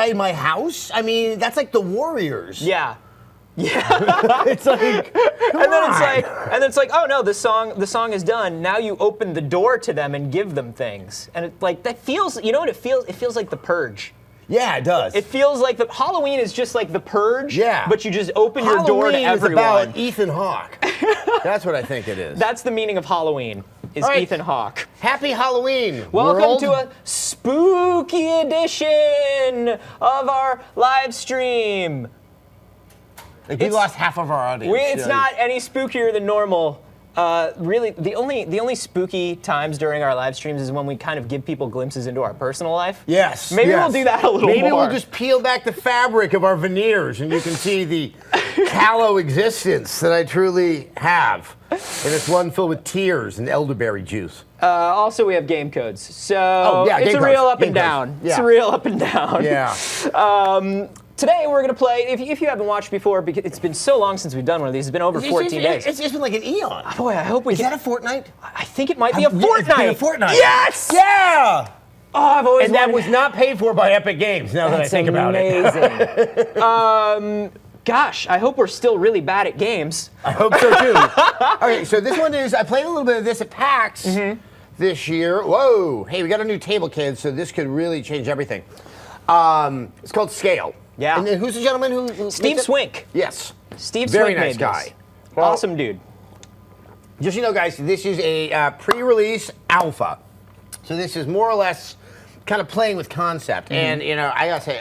inside my house? I mean, that's like the Warriors. Yeah. It's like, and then it's like, oh no, the song is done. Now you open the door to them and give them things, and it like that feels. You know what it feels? It feels like The Purge. Yeah, it does. It feels like Halloween is just like The Purge. Yeah. But you just open your door to everyone. Halloween is about Ethan Hawke. That's what I think it is. That's the meaning of Halloween. Is right. Ethan Hawke. Happy Halloween. Welcome world. to a spooky edition of our live stream. Like we lost half of our audience. It's not any spookier than normal. Really, the only spooky times during our live streams is when we kind of give people glimpses into our personal life. Yes. Maybe we'll do that a little more. Maybe we'll just peel back the fabric of our veneers and you can see the callow existence that I truly have. And it's one filled with tears and elderberry juice. Also, we have game codes. So it's a real up and down. Yeah. It's a real up and down. Yeah. Today we're going to play, if you haven't watched before, because it's been so long since we've done one of these, it's been over 14 days. It's been like an eon. Boy, I hope we Is that a fortnight? I think it might be a fortnight. It's been a fortnight. Yes! Yeah! Oh, I've always And that was not paid for by Epic Games, now that I think about it. Amazing. Gosh, I hope we're still really bad at games. I hope so too. Okay, so this one is, I played a little bit of this at PAX this year. Whoa, hey, we got a new table, kids, so this could really change everything. It's called Scale. Yeah. And then who's the gentleman who Steve Swink. Yes. Steve Very Swink nice made guy. this. Well, Awesome dude. Just so you know, guys, this is a pre-release alpha. So this is more or less kind of playing with concept. And, you know, I gotta say,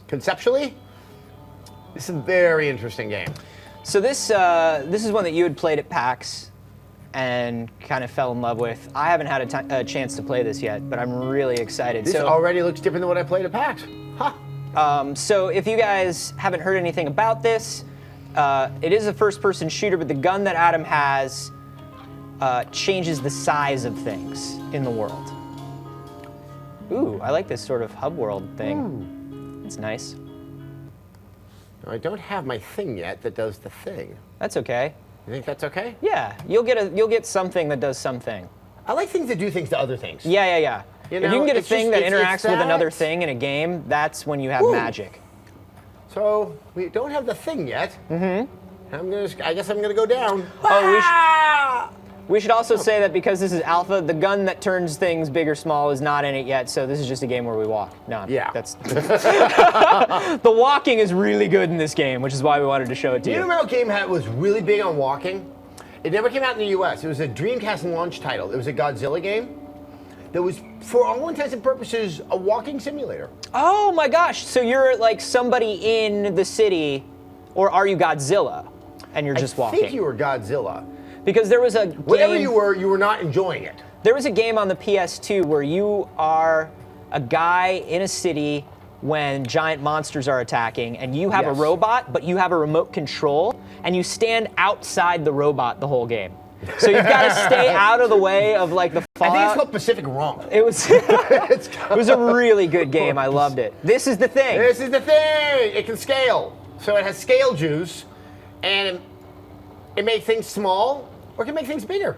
conceptually, this is a very interesting game. So this is one that you had played at PAX and kind of fell in love with. I haven't had a chance to play this yet, but I'm really excited. This already looks different than what I played at PAX. Huh. So if you guys haven't heard anything about this, it is a first-person shooter, but the gun that Adam has changes the size of things in the world. Ooh, I like this sort of hub world thing. Ooh. It's nice. I don't have my thing yet that does the thing. That's okay. You think that's okay? Yeah, you'll get something that does something. I like things that do things to other things. Yeah. You If know, you can get a it's thing just- that it's interacts with another that. thing in a game, that's when you have magic. So we don't have the thing yet. I guess I'm gonna go down. Oh, we should also say that because this is alpha, the gun that turns things big or small is not in it yet, so this is just a game where we walk. No, Yeah. that's the walking is really good in this game, which is why we wanted to show it to You you. remember what game was really big on walking? It never came out in the US. It was a Dreamcast launch title. It was a Godzilla game that was, for all intents and purposes, a walking simulator. Oh my gosh, so you're like somebody in the city, or are you Godzilla? And you're just walking. I think you were Godzilla. Because there was a game, Whatever you were not enjoying it. There was a game on the PS2 where you are a guy in a city when giant monsters are attacking, and you have a robot, but you have a remote control, and you stand outside the robot the whole game. So you've got to stay out of the way of like the fallout. I think it's called Pacific Rum. It was it was a really good game. I loved it. This is the thing. This is the thing. It can scale. So it has scale juice, and it makes things small, or it can make things bigger.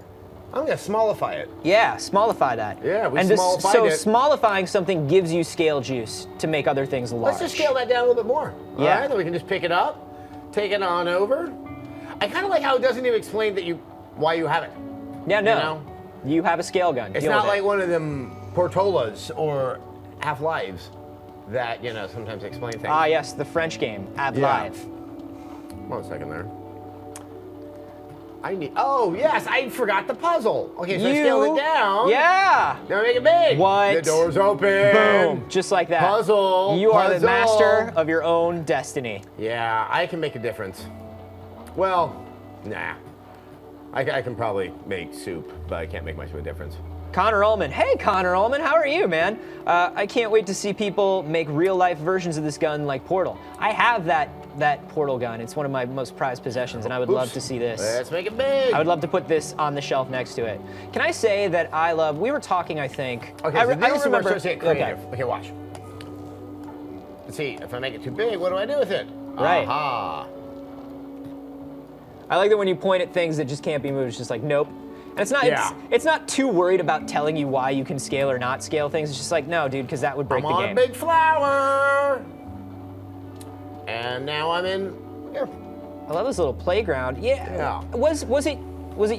I'm gonna smallify it. Yeah, smallify that. Yeah, we and smallified it. So smallifying something gives you scale juice to make other things large. Let's just scale that down a little bit more. Yeah. All right, then we can just pick it up, take it on over. I kind of like how it doesn't even explain why you have it. Yeah, no. You know? You have a scale gun. It's Deal not with like it. one of them Portolas or Half-Lives that, sometimes explain things. Ah, yes, the French game, Ad Yeah. Live. 1 second there. Oh, yes, I forgot the puzzle. Okay, so I scaled it down. Yeah. Now make it big. What? The door's open. Boom. Just like that. Puzzle. You are the Puzzle. master of your own destiny. Yeah, I can make a difference. Well, nah. I can probably make soup, but I can't make much of a difference. Connor Ullman. Hey, Connor Ullman, how are you, man? I can't wait to see people make real-life versions of this gun like Portal. I have that Portal gun. It's one of my most prized possessions, and I would love to see this. Let's make it big. I would love to put this on the shelf next to it. Can I say that we were talking, I think. Okay, I so don't this is where remember. it starts to get creative. Okay, watch. Let's see, if I make it too big, what do I do with it? Right. Aha. I like that when you point at things that just can't be moved, it's just like, nope. And it's not, Yeah. it's not too worried about telling you why you can scale or not scale things. It's just like, no, dude, because that would break I'm the on game. a big flower. and now I'm in here. I love this little playground. Yeah. Was it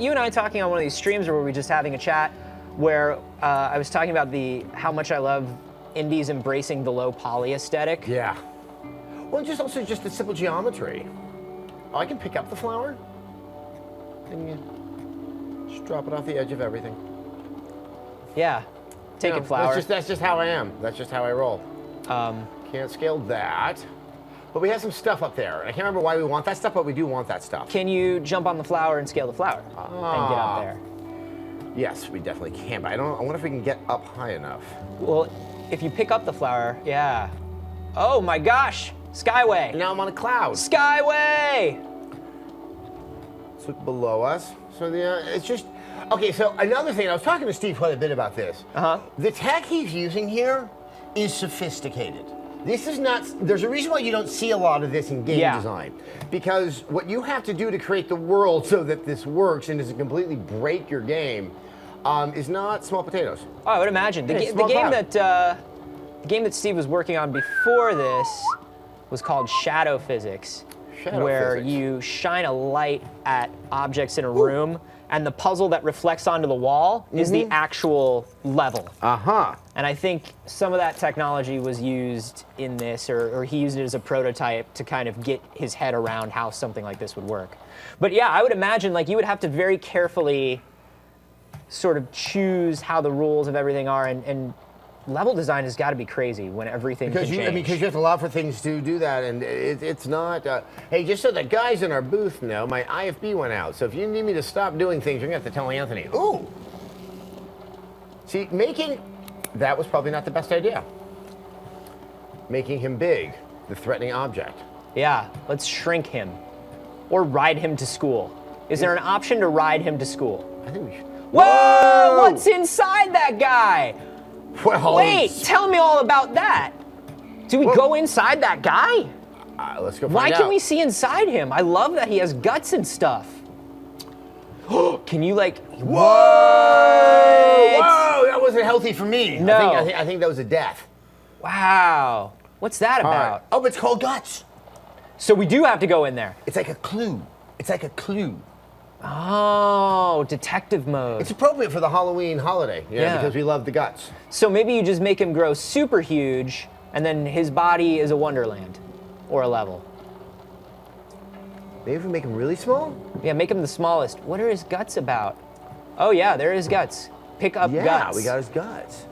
you and I talking on one of these streams, or were we just having a chat where I was talking about how much I love indies embracing the low poly aesthetic? Yeah. Well, also just the simple geometry. Oh, I can pick up the flower and just drop it off the edge of everything. Yeah. Take it, flower. That's just how I am. That's just how I roll. Can't scale that. But we have some stuff up there. I can't remember why we want that stuff, but we do want that stuff. Can you jump on the flower and scale the flower and get up there? Yes, we definitely can, but I wonder if we can get up high enough. Well, if you pick up the flower, yeah. Oh my gosh, Skyway. And now I'm on a cloud. Skyway! Let's look below us. So it's just, okay, so another thing, I was talking to Steve quite a bit about this. The tech he's using here is sophisticated. This is not, there's a reason why you don't see a lot of this in game design. Because what you have to do to create the world so that this works and doesn't completely break your game is not small potatoes. Oh, I would imagine. The game that Steve was working on before this was called Shadow Physics, where you shine a light at objects in a room, and the puzzle that reflects onto the wall is the actual level. And I think some of that technology was used in this, or he used it as a prototype to kind of get his head around how something like this would work. But yeah, I would imagine like you would have to very carefully sort of choose how the rules of everything are, and level design has got to be crazy when everything can change. Because you have to allow for things to do that, and it's not, hey, just so the guys in our booth know, my IFB went out, so if you need me to stop doing things, you're going to have to tell Anthony. Ooh! See, that was probably not the best idea. Making him big, the threatening object. Yeah, let's shrink him. Or ride him to school. Is there an option to ride him to school? I think we should. Whoa! What's inside that guy? Well, wait, tell me all about that. Do we go inside that guy? Let's go find out. Why can we see inside him? I love that he has guts and stuff. Can you like, Whoa! Whoa, that wasn't healthy for me. No. I think that was a death. Wow. What's that about? Right. Oh, it's called guts. So we do have to go in there. It's like a clue. It's like a clue. Oh, detective mode. It's appropriate for the Halloween holiday, because we love the guts. So maybe you just make him grow super huge, and then his body is a wonderland, or a level. Maybe if we make him really small? Yeah, make him the smallest. What are his guts about? Oh yeah, there are his guts. Pick up guts. Yeah, we got his guts.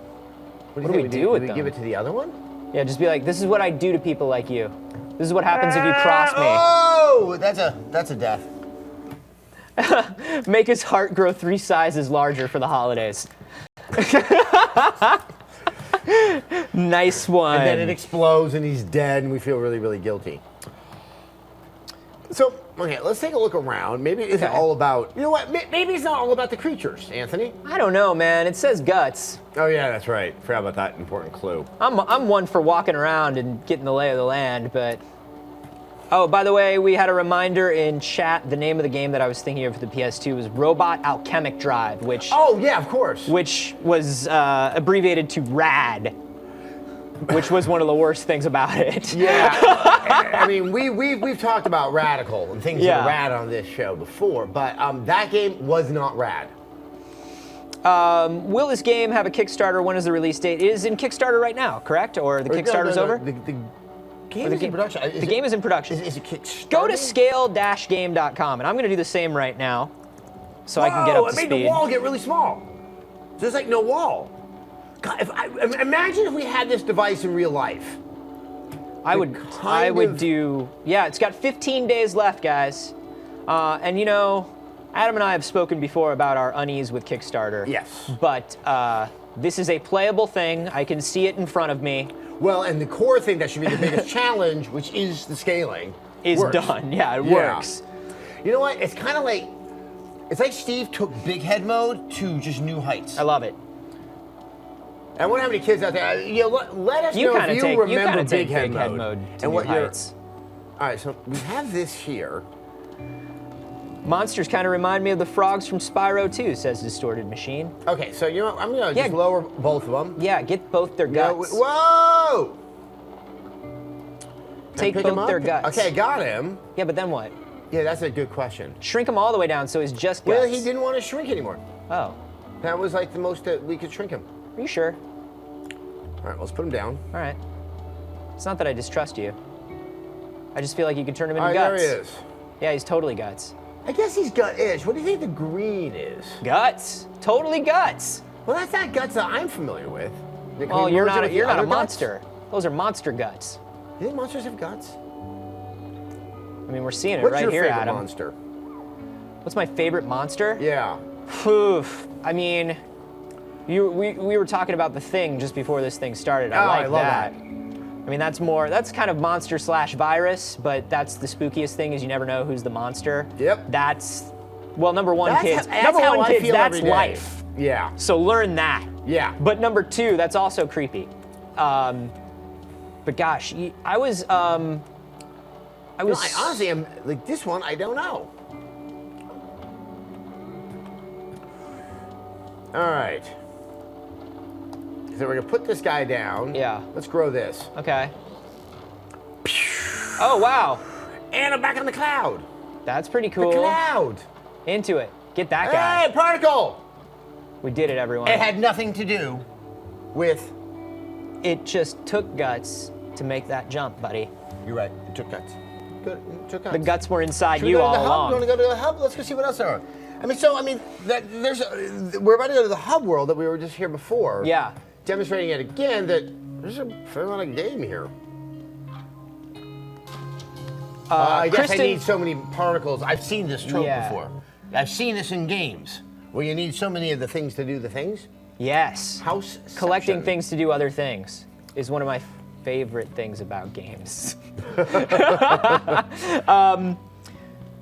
What do we do with them? Do we give it to the other one? Yeah, just be like, this is what I do to people like you. This is what happens if you cross me. Oh, that's a death. Make his heart grow 3 sizes larger for the holidays. Nice one. And then it explodes and he's dead and we feel really, really guilty. So, okay, let's take a look around. Maybe it isn't all about, you know what, maybe it's not all about the creatures, Anthony. I don't know, man. It says guts. Oh yeah, that's right. Forgot about that important clue. I'm one for walking around and getting the lay of the land, but... Oh, by the way, we had a reminder in chat. The name of the game that I was thinking of for the PS2 was Robot Alchemic Drive, which... Oh, yeah, of course. Which was abbreviated to RAD, which was one of the worst things about it. Yeah. I mean, we've talked about radical and things that are rad on this show before, but that game was not rad. Will this game have a Kickstarter? When is the release date? It is in Kickstarter right now, correct? Or the Kickstarter's over? The game is in production. The game is in production. Is it Kickstarter? Go to scale-game.com, and I'm going to do the same right now, so I can get up to speed. It made the wall get really small. There's like no wall. God, imagine if we had this device in real life. I would do. Yeah, it's got 15 days left, guys. And you know, Adam and I have spoken before about our unease with Kickstarter. Yes. But this is a playable thing. I can see it in front of me. Well, and the core thing that should be the biggest challenge, which is the scaling, is done. Yeah, it works. You know what? It's kind of like, it's like Steve took big head mode to just new heights. I love it. I wonder how many kids out there. Let us know if you remember big head mode to new heights. All right, so we have this here. Monsters kind of remind me of the frogs from Spyro 2, says Distorted Machine. Okay, so you know what? I'm gonna just lower both of them. Yeah, get both their guts. Whoa! take pick him both up? their guts. Okay, got him. Yeah, but then what? Yeah, that's a good question. Shrink him all the way down so he's just guts. Well, he didn't want to shrink anymore. Oh. That was like the most that we could shrink him. Are you sure? All right, let's put him down. All right. It's not that I distrust you. I just feel like you could turn him into All right, guts. there he is. Yeah, he's totally guts. I guess he's gut-ish. What do you think the green is? Guts. Totally guts. Well, that's not guts that I'm familiar with. Can Oh, we you're merge it not with the a other guts? monster. Those are monster guts. You think monsters have guts? I mean, we're seeing it What's right your here, favorite Adam. monster? What's my favorite monster? Yeah. Oof. I mean, we were talking about the Thing just before this thing started. Oh, I like I love that. that. I mean, that's kind of monster / virus, but that's the spookiest thing is you never know who's the monster. Yep. That's, well, number one, That's kids. how Number one, I kids, feel that's every day. life. Yeah. So learn that. Yeah. But number two, that's also creepy. But gosh, I was. No, I honestly am like this one. I don't know. All right. So we're gonna put this guy down. Yeah. Let's grow this. Okay. Oh wow, And I'm back on the cloud. that's pretty The cool. cloud. Into it. Get that guy. Hey, particle. We did it, everyone. It had nothing to do with. It just took guts to make that jump, buddy. You're right. It took guts. Good. It took guts. The guts were inside Should we you go to all the hub? along. You want to go to the hub? Let's go see what else there are. We're about to go to the hub world that we were just here before. Yeah. Demonstrating it again that there's a fair amount of game here. I guess Kristen- I need so many particles. I've seen this trope Yeah. before. I've seen this in games where you need so many of the things to do the things. Yes. House Collecting section. things to do other things is one of my favorite things about games.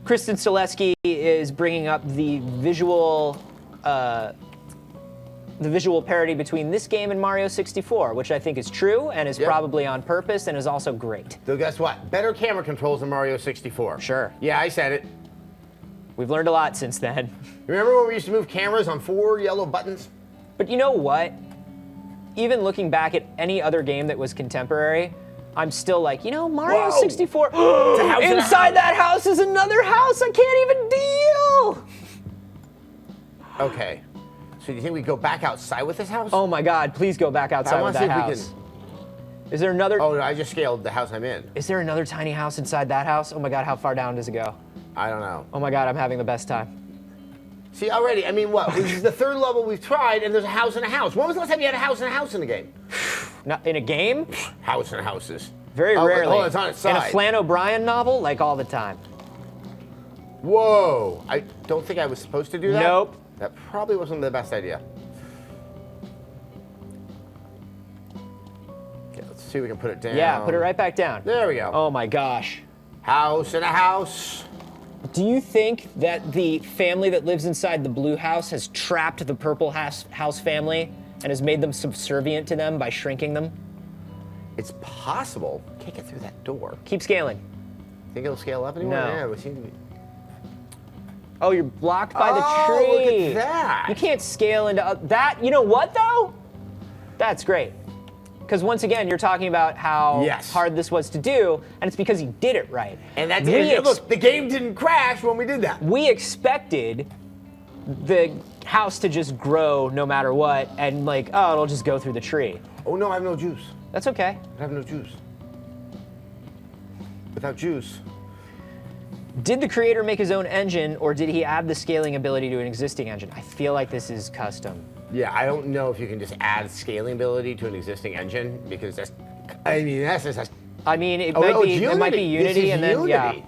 Kristen Stileski is bringing up the visual parody between this game and Mario 64, which I think is true and is Yep. probably on purpose and is also great. Though guess what? Better camera controls than Mario 64. Sure. Yeah, I said it. We've learned a lot since then. Remember when we used to move cameras on 4 yellow buttons? But you know what? Even looking back at any other game that was contemporary, I'm still like, Mario Whoa. 64. It's a house in a Inside house. that house is another house. I can't even deal. Okay. So do you think we go back outside with this house? Oh my God! Please go back outside I with wanna that see if we house. Is there another? Oh, no, I just scaled the house I'm in. Is there another tiny house inside that house? Oh my God! How far down does it go? I don't know. Oh my God! I'm having the best time. See, already, I mean, what? This is the third level we've tried, and there's a house in a house. When was the last time you had a house in a house in a game? Not in a game? House in houses. Very Oh, rarely. oh, it's on its In a side. Flann O'Brien novel, like all the time. Whoa. I don't think I was supposed to do that. Nope. That probably wasn't the best idea. Okay, let's see if we can put it down. Yeah, put it right back down. There we go. Oh my gosh. House in a house. Do you think that the family that lives inside the blue house has trapped the purple house family and has made them subservient to them by shrinking them? It's possible. Can't get through that door. Keep scaling. Think it'll scale up anymore? No. Yeah, we seem to be. Oh, you're blocked by the Oh, tree. look at that. You can't scale into that. You know what, though? That's great. Because once again, you're talking about how Yes. hard this was to do, and it's because he did it right. And that's We it. Look, the game didn't crash when we did that. We expected the house to just grow no matter what, and like, oh, it'll just go through the tree. Oh no, I have no juice. That's okay. I have no juice. Without juice. Did the creator make his own engine, or did he add the scaling ability to an existing engine? I feel like this is custom. Yeah, I don't know if you can just add scaling ability to an existing engine because that's, I mean, that's just. I mean, it Oh, might it's be Unity. it might be This Unity, is and then Unity.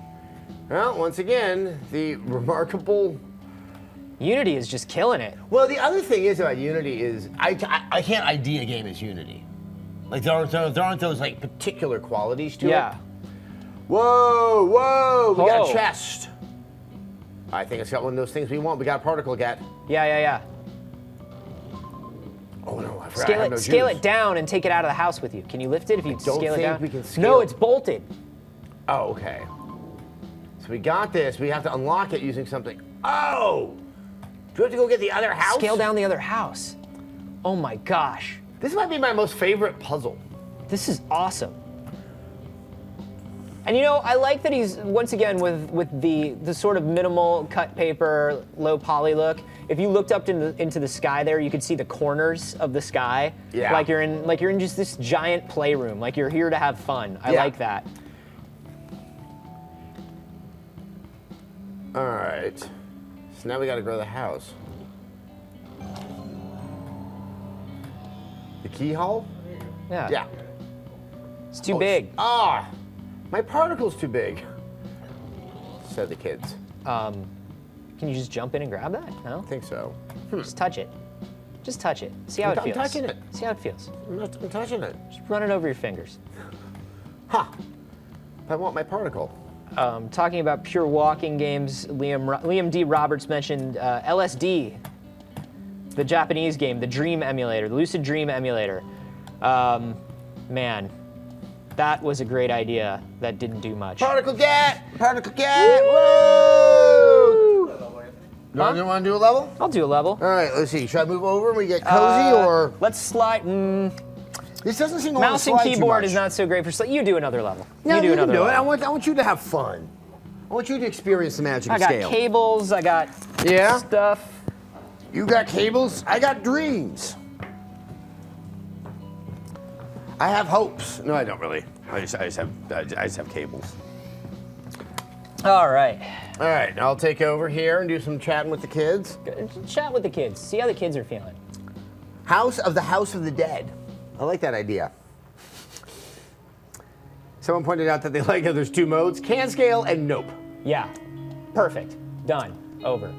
Well, once again, the remarkable. Unity is just killing it. Well, the other thing is about Unity is I can't ID a game as Unity. Like there aren't those like particular qualities to it. Yeah. Whoa, whoa! We got Oh. a chest. I think it's got one of those things we want. We got a particle get. Yeah. Oh no, I forgot. I have no Scale juice. it down and take it out of the house with you. Can you lift it if you don't scale it think down? we can scale No, it. it's bolted. Oh, okay. So we got this. We have to unlock it using something. Oh! Do we have to go get the other house? Scale down the other house. Oh my gosh. This might be my most favorite puzzle. This is awesome. And you know, I like that he's, once again, with the sort of minimal cut paper, low poly look. If you looked up into the sky there, you could see the corners of the sky. Yeah. Like you're in just this giant playroom. Like you're here to have fun. I like that. All right. So now we got to grow the house. The keyhole? Yeah. Yeah. It's too big. Ah, my particle's too big, said the kids. Can you just jump in and grab that? No? I think so. Just touch it. Just touch it. See how it feels. I'm touching it. See how it feels. I'm touching it. Just run it over your fingers. Ha! I want my particle. Talking about pure walking games, Liam D. Roberts mentioned LSD, the Japanese game, the Dream emulator, the Lucid Dream emulator. Man, that was a great idea that didn't do much. Particle get! Particle get! Whoa! You want to do a level? I'll do a level. All right, let's see. Should I move over and we get cozy, or? Let's slide. This doesn't seem to Mouse and slide keyboard too is much. not so great for slide. You do another level. No, you do you another can do it. level. I want you to have fun. I want you to experience the magic I of got scale. cables. I got stuff. You got cables. I got dreams. I have hopes. No, I don't really. I just have cables. All right. All right, I'll take over here and do some chatting with the kids. Chat with the kids. See how the kids are feeling. House of the Dead. I like that idea. Someone pointed out that they like how there's two modes, can scale and nope. Yeah. Perfect. Done. Over.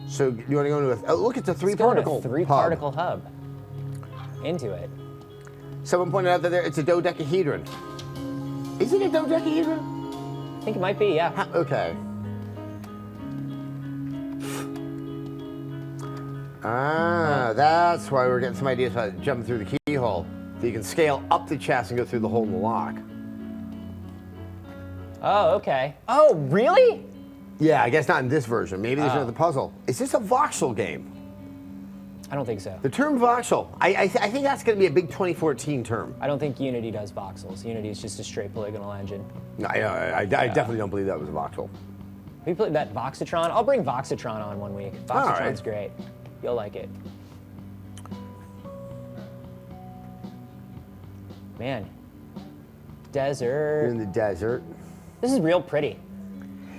So you want to go into look, it's a three-particle three-particle hub. Into it. Someone pointed out that it's a dodecahedron. Is it a dodecahedron? I think it might be, yeah. Okay. Ah, that's why we're getting some ideas about jumping through the keyhole. So you can scale up the chest and go through the hole in the lock. Oh, okay. Oh, really? Yeah, I guess not in this version. Maybe there's another puzzle. Is this a voxel game? I don't think so. The term voxel, I think that's going to be a big 2014 term. I don't think Unity does voxels. Unity is just a straight polygonal engine. No, I definitely don't believe that was a voxel. We played that Voxatron. I'll bring Voxatron on one week. Voxatron's great. You'll like it. Man. Desert. You're in the desert. This is real pretty.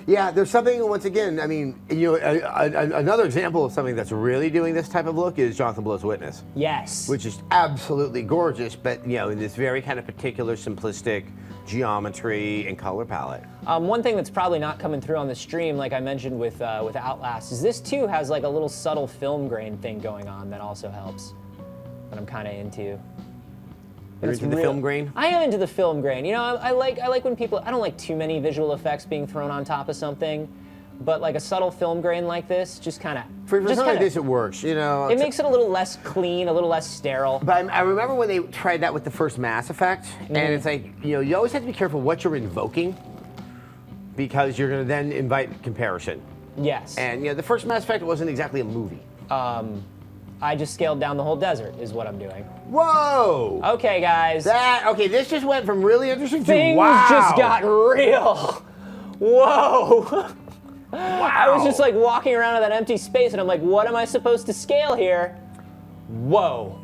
Yeah, there's something, once again, I mean, another example of something that's really doing this type of look is Jonathan Blow's Witness. Yes. Which is absolutely gorgeous, but, in this very kind of particular simplistic geometry and color palette. One thing that's probably not coming through on the stream, like I mentioned with Outlast, is this too has like a little subtle film grain thing going on that also helps, that I'm kind of into. You're into the film grain? I am into the film grain. I like when people, I don't like too many visual effects being thrown on top of something, but like a subtle film grain like this, just kind of. For something like this, it works, It makes it a little less clean, a little less sterile. But I remember when they tried that with the first Mass Effect, and it's like, you always have to be careful what you're invoking, because you're going to then invite comparison. Yes. And, the first Mass Effect wasn't exactly a movie. I just scaled down the whole desert, is what I'm doing. Whoa! Okay, guys. This just went from really interesting Things to wow! just got real. Whoa. Wow. I was just like walking around in that empty space and I'm like, what am I supposed to scale here? Whoa.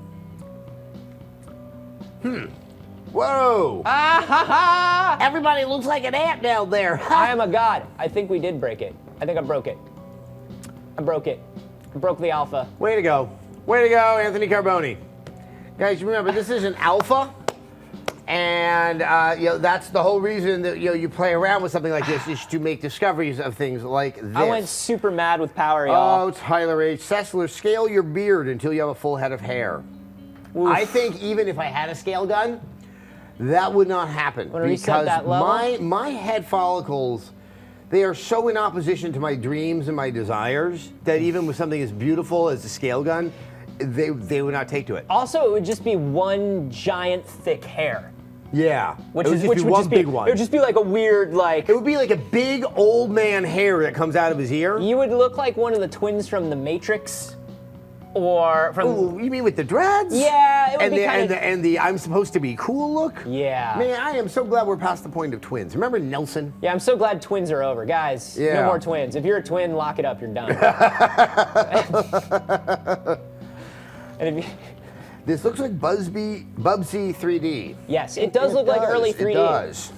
Whoa! Ah ha ha! Everybody looks like an ant down there. I am a god. I think we did break it. I think I broke it. I broke it. I broke the alpha. Way to go. Way to go, Anthony Carboni. Guys, remember, this is an alpha. And that's the whole reason that you play around with something like this, is to make discoveries of things like this. I went super mad with power, y'all. Oh, Tyler H. Sessler, scale your beard until you have a full head of hair. Oof. I think even if I had a scale gun, that would not happen. Want to reset that level? My head follicles, they are so in opposition to my dreams and my desires that even with something as beautiful as a scale gun, they would not take to it. Also, it would just be one giant thick hair. Yeah, Which would just be big one. It would just be like a weird, like. It would be like a big old man hair that comes out of his ear. You would look like one of the twins from The Matrix. or from. Ooh, you mean with the dreads? Yeah, it would and be the, kind of. and the I'm supposed to be cool look? Yeah. Man, I am so glad we're past the point of twins. Remember Nelson? Yeah, I'm so glad twins are over. Guys, Yeah. no more twins. If you're a twin, lock it up, you're done. And if you, This looks like Bubsy 3D. yes, it does look like early 3D. It does.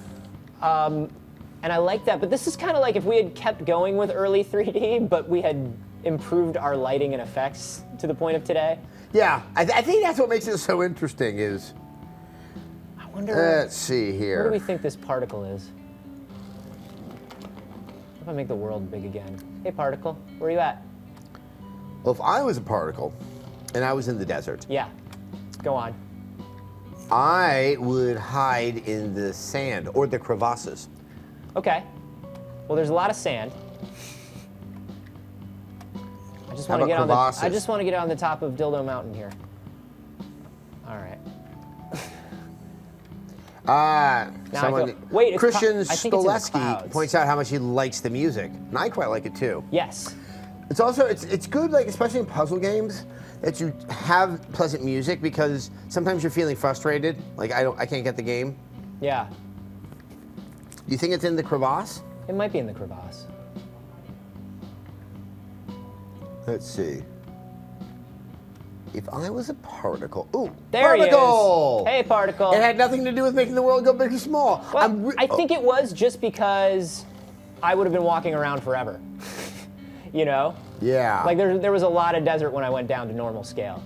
And I like that, but this is kind of like if we had kept going with early 3D, but we had improved our lighting and effects to the point of today. Yeah, I think that's what makes it so interesting is, I wonder, let's see what do here. we think this particle is? If I make the world big again. Hey, particle, where are you at? Well, if I was a particle and I was in the desert, Yeah, go on. I would hide in the sand or the crevasses. Okay. Well, there's a lot of sand. I just How want to about get on the. crevasses? I just want to get on the top of Dildo Mountain here. All right. Now I Someone, go- wait, it's Christian I think it's in the Stoleski clouds. points out how much he likes the music, and I quite like it too. Yes. It's also it's good, like especially in puzzle games, that you have pleasant music because sometimes you're feeling frustrated, like I can't get the game. Yeah. Do you think it's in the crevasse? It might be in the crevasse. Let's see. If I was a particle, ooh, There particle! he is. Hey, particle. It had nothing to do with making the world go big or small. Well, I think it was just because I would have been walking around forever. You know? Yeah. Like there was a lot of desert when I went down to normal scale.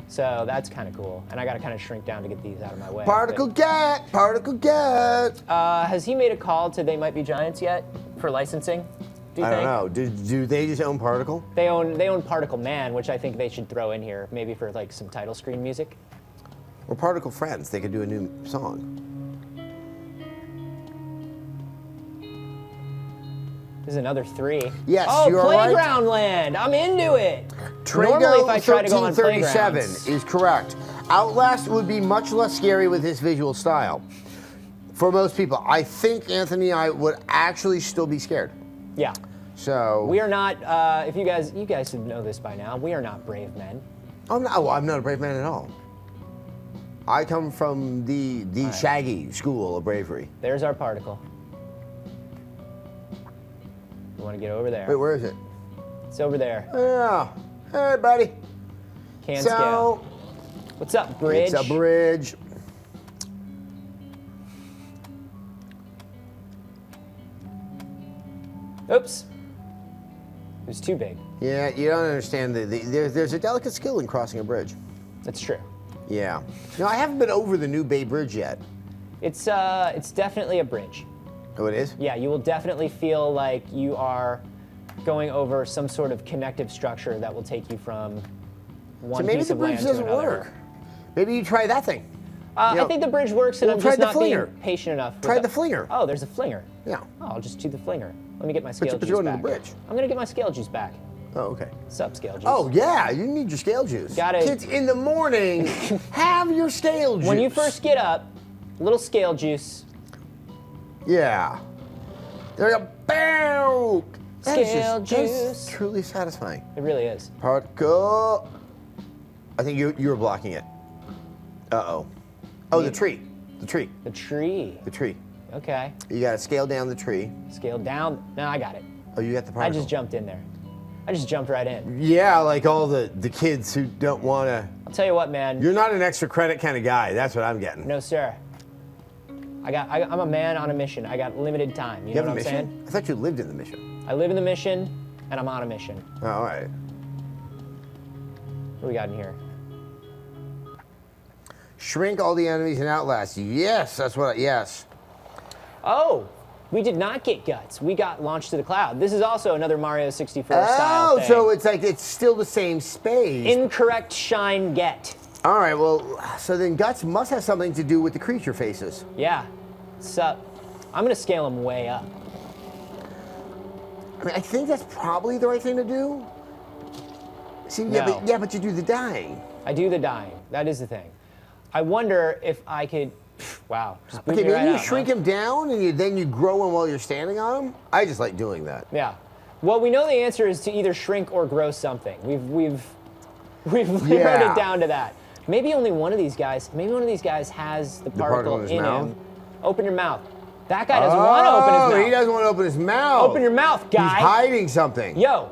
So that's kind of cool. And I got to kind of shrink down to get these out of my way. Particle get, particle get. Has he made a call to They Might Be Giants yet for licensing? Do you I think? don't know. Do they just own Particle? They own Particle Man, which I think they should throw in here, maybe for like some title screen music. Or Particle Friends? They could do a new song. There's another 3. Yes, oh, you are right. Playground Land. I'm into it. Normally, Trago if I try to go on 1337 playgrounds, is correct. Outlast would be much less scary with his visual style. For most people, I think Anthony and I would actually still be scared. yeah, So we are not. If you guys should know this by now, we are not brave men. I'm not a brave man at all. I come from the Shaggy school of bravery. There's our particle. You want to get over there? Wait, where is it? It's over there. Yeah. Hey, buddy. Can So scale. What's up, bridge? it's a bridge. Oops. It was too big. Yeah, you don't understand. There's a delicate skill in crossing a bridge. That's true. Yeah. No, I haven't been over the New Bay Bridge yet. It's definitely a bridge. Oh, it is? Yeah, you will definitely feel like you are going over some sort of connective structure that will take you from one So maybe piece the of bridge land to doesn't another. work. Maybe you try that thing. You I know, think the bridge works, and well, I'm try just the not being flinger. patient enough. with Try it. the flinger. Oh, there's a flinger. Yeah. Oh, I'll just do the flinger. Let me get my scale But juice you're going to back. the bridge. I'm gonna get my scale juice back. Oh, okay. Sup, scale juice? Oh, yeah, you need your scale juice. Gotta- Kids, in the morning, have your scale juice. When you first get up, little scale juice. Yeah. There you go. Bow! That is Scale just- that's juice. truly satisfying. It really is. Particle. I think you were blocking it. Uh-oh. Oh, the tree. The tree. The tree. The tree. Okay. You got to scale down the tree. Scale down. No, I got it. Oh, you got the I particle. just jumped in there. I just jumped right in. Yeah, like all the kids who don't want to. I'll tell you what, man. You're not an extra credit kind of guy. That's what I'm getting. No, sir. I'm a man on a mission. I got limited time. You You know have what a I'm mission? saying? I thought you lived in the mission. I live in the mission, and I'm on a mission. Oh, all right. What do we got in here? Shrink all the enemies in Outlast. Yes, that's what. Yes. Oh, we did not get guts. We got launched to the cloud. This is also another Mario 64 style Oh, thing. so it's like it's still the same space. Incorrect shine get. All right. Well, so then guts must have something to do with the creature faces. Yeah. Sup. I'm gonna scale them way up. I mean, I think that's probably the right thing to do. See, No. yeah, but you do the dying. I do the dying. That is the thing. I wonder if I could. Wow. Just boot Okay, me maybe right you out, shrink huh? him down and then you grow him while you're standing on him. I just like doing that. Yeah. Well, we know the answer is to either shrink or grow something. We've We've narrowed it down to that. Maybe only one of these guys. Maybe one of these guys has the particle in him. Open your mouth. That guy doesn't want to open his mouth. He doesn't want to open his mouth. Open your mouth, guy. He's hiding something. Yo,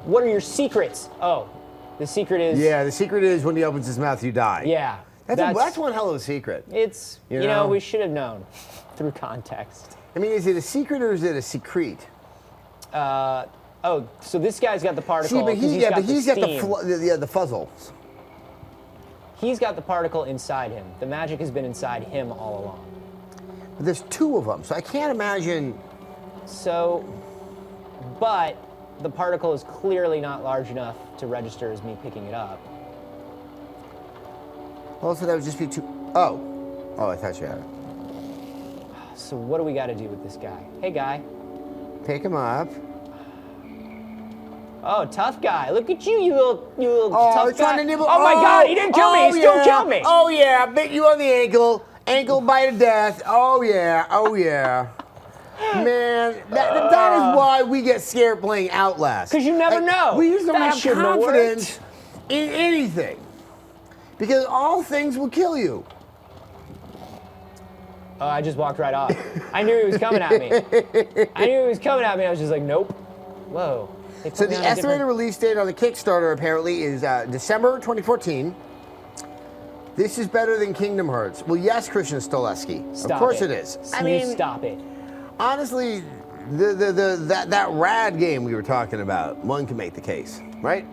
what are your secrets? Oh, the secret is. Yeah, the secret is when he opens his mouth, you die. Yeah. That's one hell of a secret. It's, you know, we should have known through context. I mean, is it a secret or is it a secrete? Oh, so this guy's got the particle. See, but he's got the fuzzle. He's got the particle inside him. The magic has been inside him all along. But there's two of them, so I can't imagine. So, but the particle is clearly not large enough to register as me picking it up. Well, so that would just be two. Oh, I thought you had it. So what do we got to do with this guy? Hey, guy. Pick him up. Oh, tough guy. Look at you, you little tough guy. Trying to nibble. Oh my God, he didn't kill me. He still killed me. Oh yeah, bit you on the ankle. Ankle bite of death. Oh yeah. Man, that is why we get scared playing Outlast. Because you never know. We just don't That have shouldn't have confidence in anything. Because all things will kill you. I just walked right off. I knew he was coming at me. I was just like, nope. Whoa. So the estimated release date on the Kickstarter apparently is December 2014. This is better than Kingdom Hearts. Well, yes, Christian Stoleski. Of course it is. I mean, stop it. Honestly, that rad game we were talking about, one can make the case, right?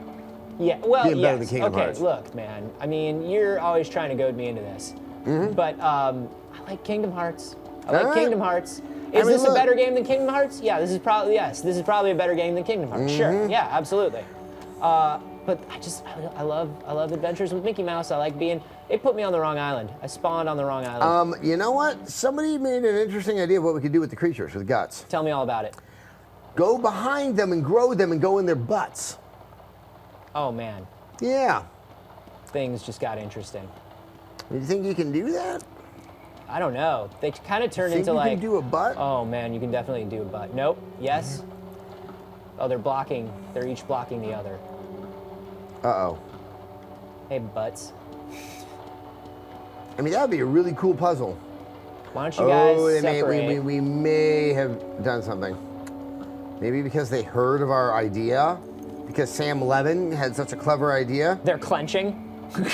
Yeah, well, being better than Kingdom Hearts. Look, man. I mean, you're always trying to goad me into this. But I like Kingdom Hearts. Kingdom Hearts. Is this a better game than Kingdom Hearts? Yeah, this is probably a better game than Kingdom Hearts. Sure, yeah, absolutely. But I love Adventures with Mickey Mouse. I like being. It put me on the wrong island. I spawned on the wrong island. You know what? Somebody made an interesting idea of what we could do with the creatures, with guts. Tell me all about it. Go behind them and grow them and go in their butts. Oh man. Yeah. Things just got interesting. You think you can do that? I don't know. They kind of turned into you like. Can do a butt? Oh man, you can definitely do a butt. Nope. Yes. Oh, they're blocking. They're each blocking the other. Uh-oh. Hey, butts. I mean, that would be a really cool puzzle. Why don't you guys separate? We may have done something. Maybe because they heard of our idea. Because Sam Levin had such a clever idea. They're clenching.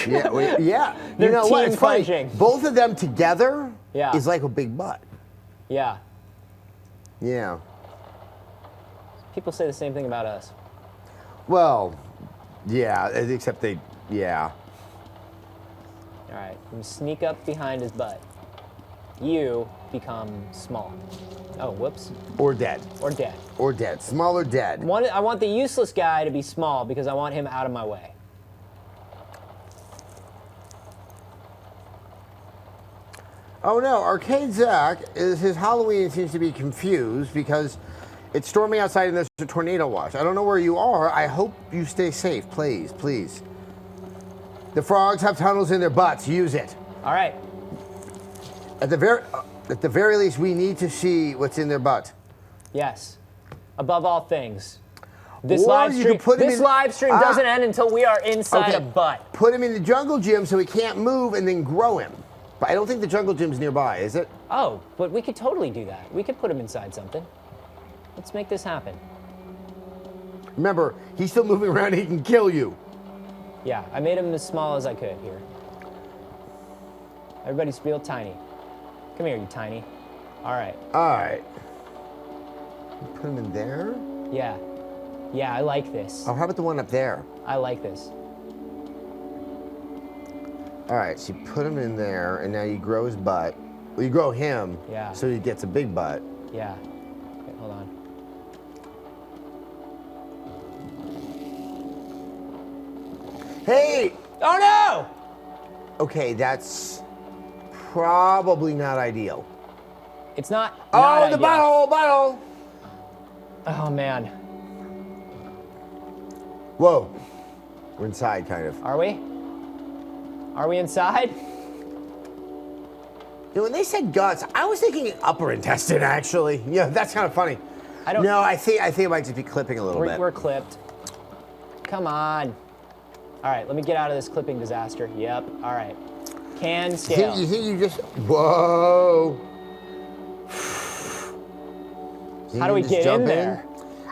Yeah, yeah. They're you know what? team It's funny. clenching. Both of them together is like a big butt. Yeah. Yeah. People say the same thing about us. Well, yeah, except they, yeah. All right, I'm gonna sneak up behind his butt. You become small. Oh, whoops. Or dead. Or dead. Or dead. Small or dead. I want the useless guy to be small because I want him out of my way. Oh no, Arcade Zach, his Halloween seems to be confused because it's storming outside and there's a tornado watch. I don't know where you are. I hope you stay safe, please, please. The frogs have tunnels in their butts. Use it. All right. At the very least, we need to see what's in their butt. Yes. Above all things. This Or live you stream, could put him in- doesn't end until we are inside a butt. Put him in the jungle gym so he can't move and then grow him. But I don't think the jungle gym's nearby, is it? Oh, but we could totally do that. We could put him inside something. Let's make this happen. Remember, he's still moving around. He can kill you. Yeah, I made him as small as I could here. Everybody's real tiny. Come here, you tiny. All right. All right. Put him in there? Yeah. Yeah, I like this. Oh, how about the one up there? I like this. All right, so you put him in there, and now you grow his butt. Well, you grow him, so he gets a big butt. Yeah. Okay, hold on. Hey! Oh no! Okay, that's probably not ideal. It's not. Oh, the butthole! Oh man. Whoa. We're inside, kind of. Are we? Are we inside? You know, when they said guts, I was thinking upper intestine, actually. Yeah, that's kind of funny. No, I think it might just be clipping a little bit. We're clipped. Come on. All right, let me get out of this clipping disaster. Yep, all right. Can scale. You think you just, whoa. How do we get in there?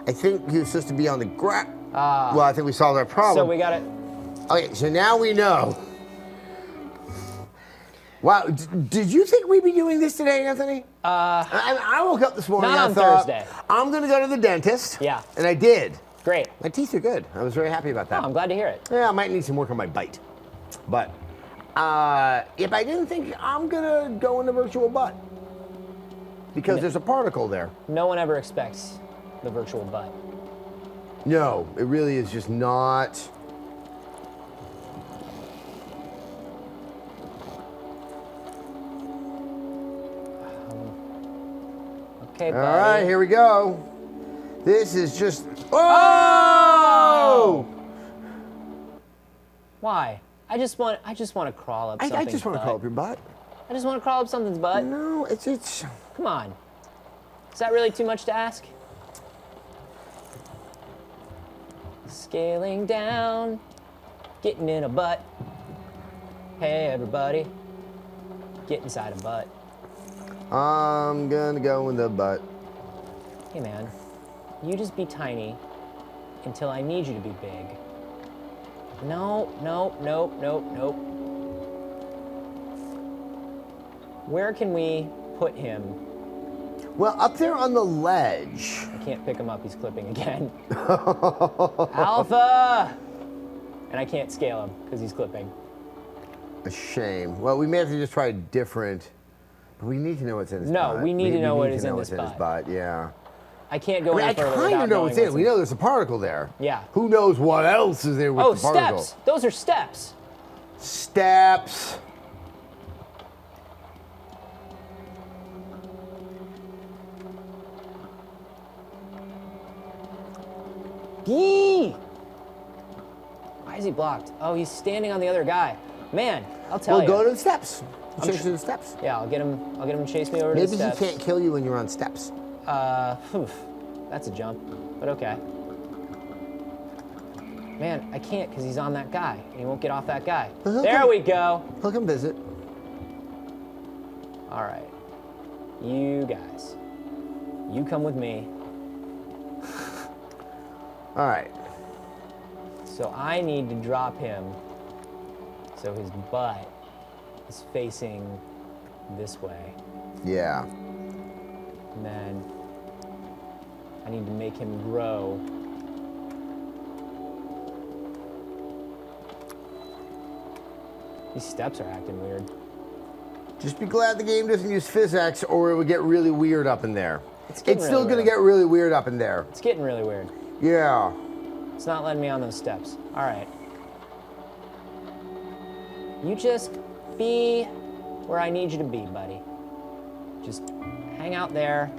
I think you're supposed to be on the ground. Ah. Well, I think we solved our problem. So we got it. Okay, so now we know. Wow, did you think we'd be doing this today, Anthony? I woke up this morning not and I on thought, Thursday. I'm gonna go to the dentist. Yeah. And I did. Great. My teeth are good. I was very happy about that. Oh, I'm glad to hear it. Yeah, I might need some work on my bite. But if I didn't think, I'm gonna go in the virtual butt. Because there's a particle there. No one ever expects the virtual butt. No, it really is just not. Okay, buddy. All right, here we go. This is just. Oh! Why? I just want to crawl up something's I just want to butt. crawl up your butt. I just want to crawl up something's butt. No, it's. Come on. Is that really too much to ask? Scaling down, getting in a butt. Hey, everybody. Get inside a butt. I'm gonna go in the butt. Hey, man. You just be tiny until I need you to be big. No, no, nope, nope, nope. Where can we put him? Well, up there on the ledge. I can't pick him up, he's clipping again. Alpha! And I can't scale him because he's clipping. A shame. Well, we may have to just try different. But we need to know what's in his butt. No, we need to know what is in what's this in his butt. Yeah. I can't go any I further kind without of know what's in it. knowing We know there's a particle there. Yeah. Who knows what else is there with Oh, the particle? steps! Those are steps! Steps. Yee! Why is he blocked? Oh, he's standing on the other guy. Man, I'll tell you. Well, go to the steps. Chase to the steps. Yeah, I'll get him to chase me over to Maybe the steps. he can't kill you when you're on steps. That's a jump, but okay. Man, I can't because he's on that guy, and he won't get off that guy. Well, There we go. He'll come visit. All right, you guys, you come with me. All right. So I need to drop him so his butt is facing this way. Yeah. And then I need to make him grow. These steps are acting weird. Just be glad the game doesn't use physics or it would get really weird up in there. It's getting still really going to weird. get really weird up in there. It's getting really weird. Yeah. It's not letting me on those steps. All right. You just be where I need you to be, buddy. Just hang out there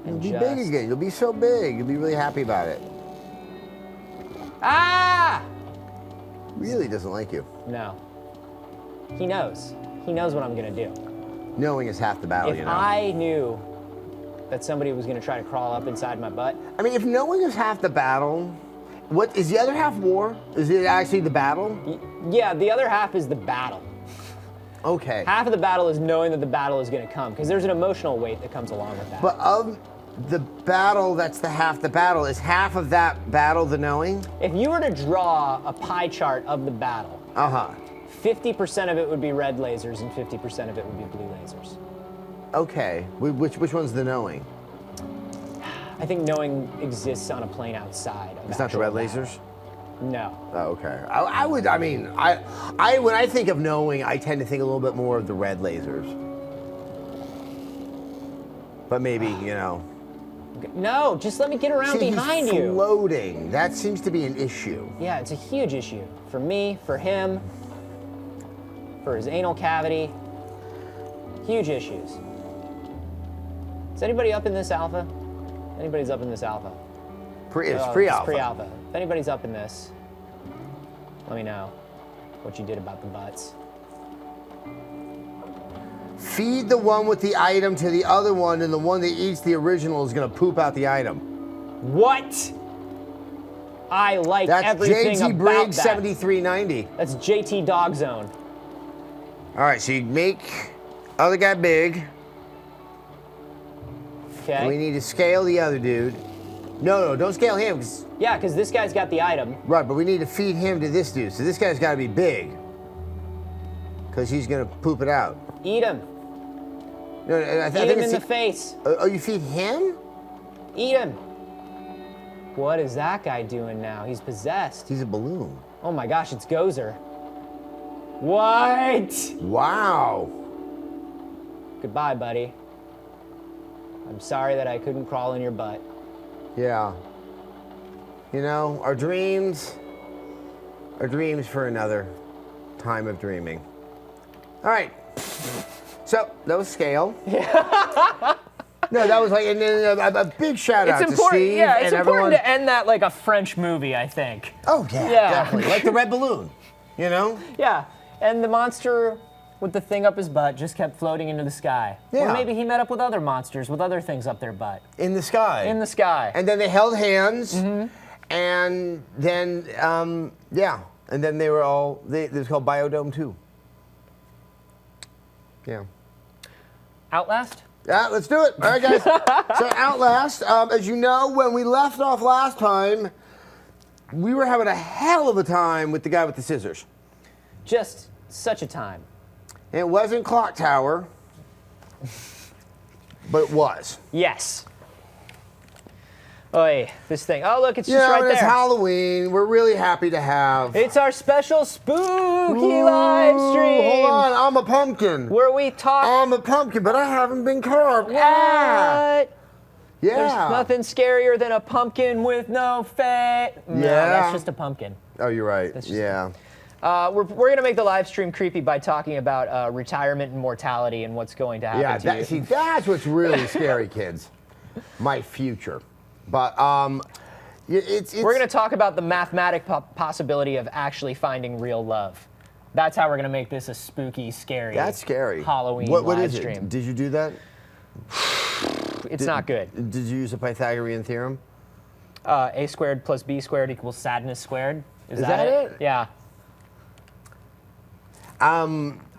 and You'll be just... big again. You'll be so big. You'll be really happy about it. Ah! Really doesn't like you. No. He knows. He knows what I'm gonna do. Knowing is half the battle, If you know. I knew that somebody was gonna try to crawl up inside my butt, I mean, if knowing is half the battle, what is the other half war? Is it actually the battle? yeah, the other half is the battle. Okay. Half of the battle is knowing that the battle is gonna come, because there's an emotional weight that comes along with that. But of the battle, that's the half the battle. Is half of that battle the knowing? If you were to draw a pie chart of the battle, 50% of it would be red lasers and 50% of it would be blue lasers. Okay. Which one's the knowing? I think knowing exists on a plane outside of It's not the actual red battle. lasers? No. Oh, okay. I when I think of knowing, I tend to think a little bit more of the red lasers. But maybe, you know. No, just let me get around See, behind he's you. floating. That seems to be an issue. Yeah, it's a huge issue. For me, for him, for his anal cavity. Huge issues. Is anybody up in this alpha? Anybody's up in this alpha? It's Oh, pre-alpha. It's pre-alpha. If anybody's up in this, let me know what you did about the butts. Feed the one with the item to the other one, and the one that eats the original is going to poop out the item. What? I like That's everything JT about Briggs that. 7390. That's JT Dog Zone. All right, so you make other guy big. And we Okay. need to scale the other dude. No, don't scale him. Yeah, because this guy's got the item. Right, but we need to feed him to this dude. So this guy's got to be big. Because he's going to poop it out. Eat him. No, I Eat think him it's in the face. Oh, you feed him? Eat him. What is that guy doing now? He's possessed. He's a balloon. Oh my gosh, it's Gozer. What? Wow. Goodbye, buddy. I'm sorry that I couldn't crawl in your butt. Yeah. You know, our dreams for another time of dreaming. All right. So, that was scale. Yeah. No, that was like, and then a big shout out to Steve Yeah, it's and important everyone. to end that like a French movie, I think. Oh, yeah, Yeah. definitely. Like the red balloon, you know? Yeah, and the monster with the thing up his butt just kept floating into the sky. Yeah. Or maybe he met up with other monsters with other things up their butt. In the sky. In the sky. And then they held hands, Mm-hmm. and then, and then they were all, it was called Biodome 2. Yeah. Outlast? Yeah, let's do it. All right, guys. So Outlast, as you know, when we left off last time, we were having a hell of a time with the guy with the scissors. Just such a time. And it wasn't Clock Tower, but it was. Yes. Oy, this thing. Oh, look, it's You just know, right and it's there. Halloween. We're really happy to have. It's our special spooky live stream. Hold on, I'm a pumpkin. Where we talk. I'm a pumpkin, but I haven't been carved. Ah, What? yeah. There's nothing scarier than a pumpkin with no face. No, Yeah. that's just a pumpkin. Oh, you're right. just- Yeah. We're going to make the live stream creepy by talking about retirement and mortality and what's going to happen Yeah, to you. see, that's what's really scary, kids. My future. But it's We're going to talk about the mathematic possibility of actually finding real love. That's how we're going to make this a spooky, scary, that's scary. Halloween what live is stream. it? Did you do that? It's not good. Did you use the Pythagorean theorem? A squared plus B squared equals sadness squared. Is that it? Yeah.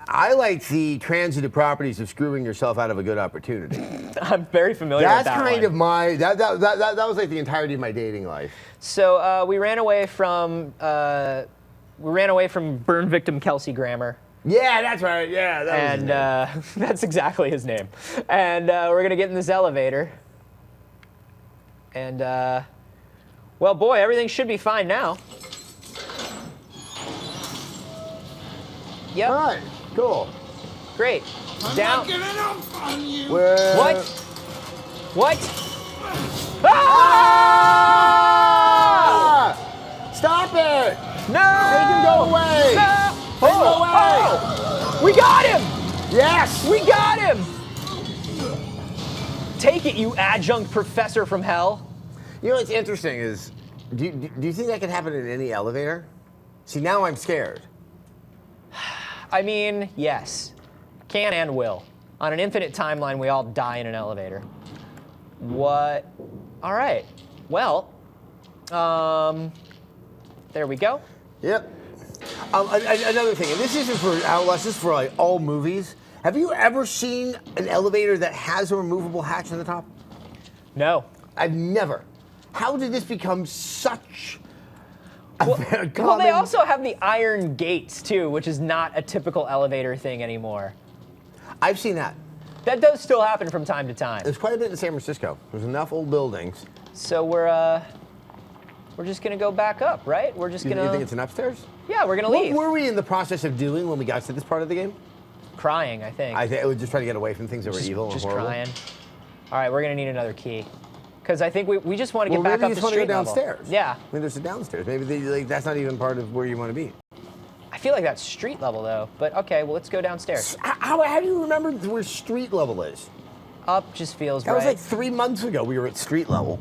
I like the transitive properties of screwing yourself out of a good opportunity. I'm very familiar with That's that kind one. of my that was like the entirety of my dating life. So we ran away from burn victim Kelsey Grammer. Yeah, that's right. Yeah, that was his And name. that's exactly his name. And we're going to get in this elevator. And, well, boy, everything should be fine now. Yep, All right, cool. great. I'm Down. not giving up on you. Well, What? What? Ah! Ah! Stop it! No! Make him go away! No! Take him Oh, away! oh! We got him! Yes! We got him! Take it, you adjunct professor from hell. You know what's interesting is, do you think that could happen in any elevator? See, now I'm scared. I mean, yes. Can and will. On an infinite timeline, we all die in an elevator. What? All right. Well, there we go. Yep. Another thing, and this isn't for Outlast, this is for like all movies. Have you ever seen an elevator that has a removable hatch on the top? No. I've never. How did this become such a very common... Well, they also have the iron gates, too, which is not a typical elevator thing anymore. I've seen that. That does still happen from time to time. There's quite a bit in San Francisco. There's enough old buildings. So we're just gonna go back up, right? We're just You gonna. think it's an upstairs? Yeah, we're gonna What leave. were we in the process of doing when we got to this part of the game? Crying, I think. I think it was just trying to get away from things that were evil and Just horrible. crying. All right, we're gonna need another key. Because I think we just want to Well, get back maybe up you to just want to street go level. downstairs. Yeah. I mean, there's a downstairs. Maybe that's not even part of where you want to be. I feel like that's street level though. But okay, well let's go downstairs. How do you remember where street level is? Up just feels That right. was like 3 months ago. We were at street level.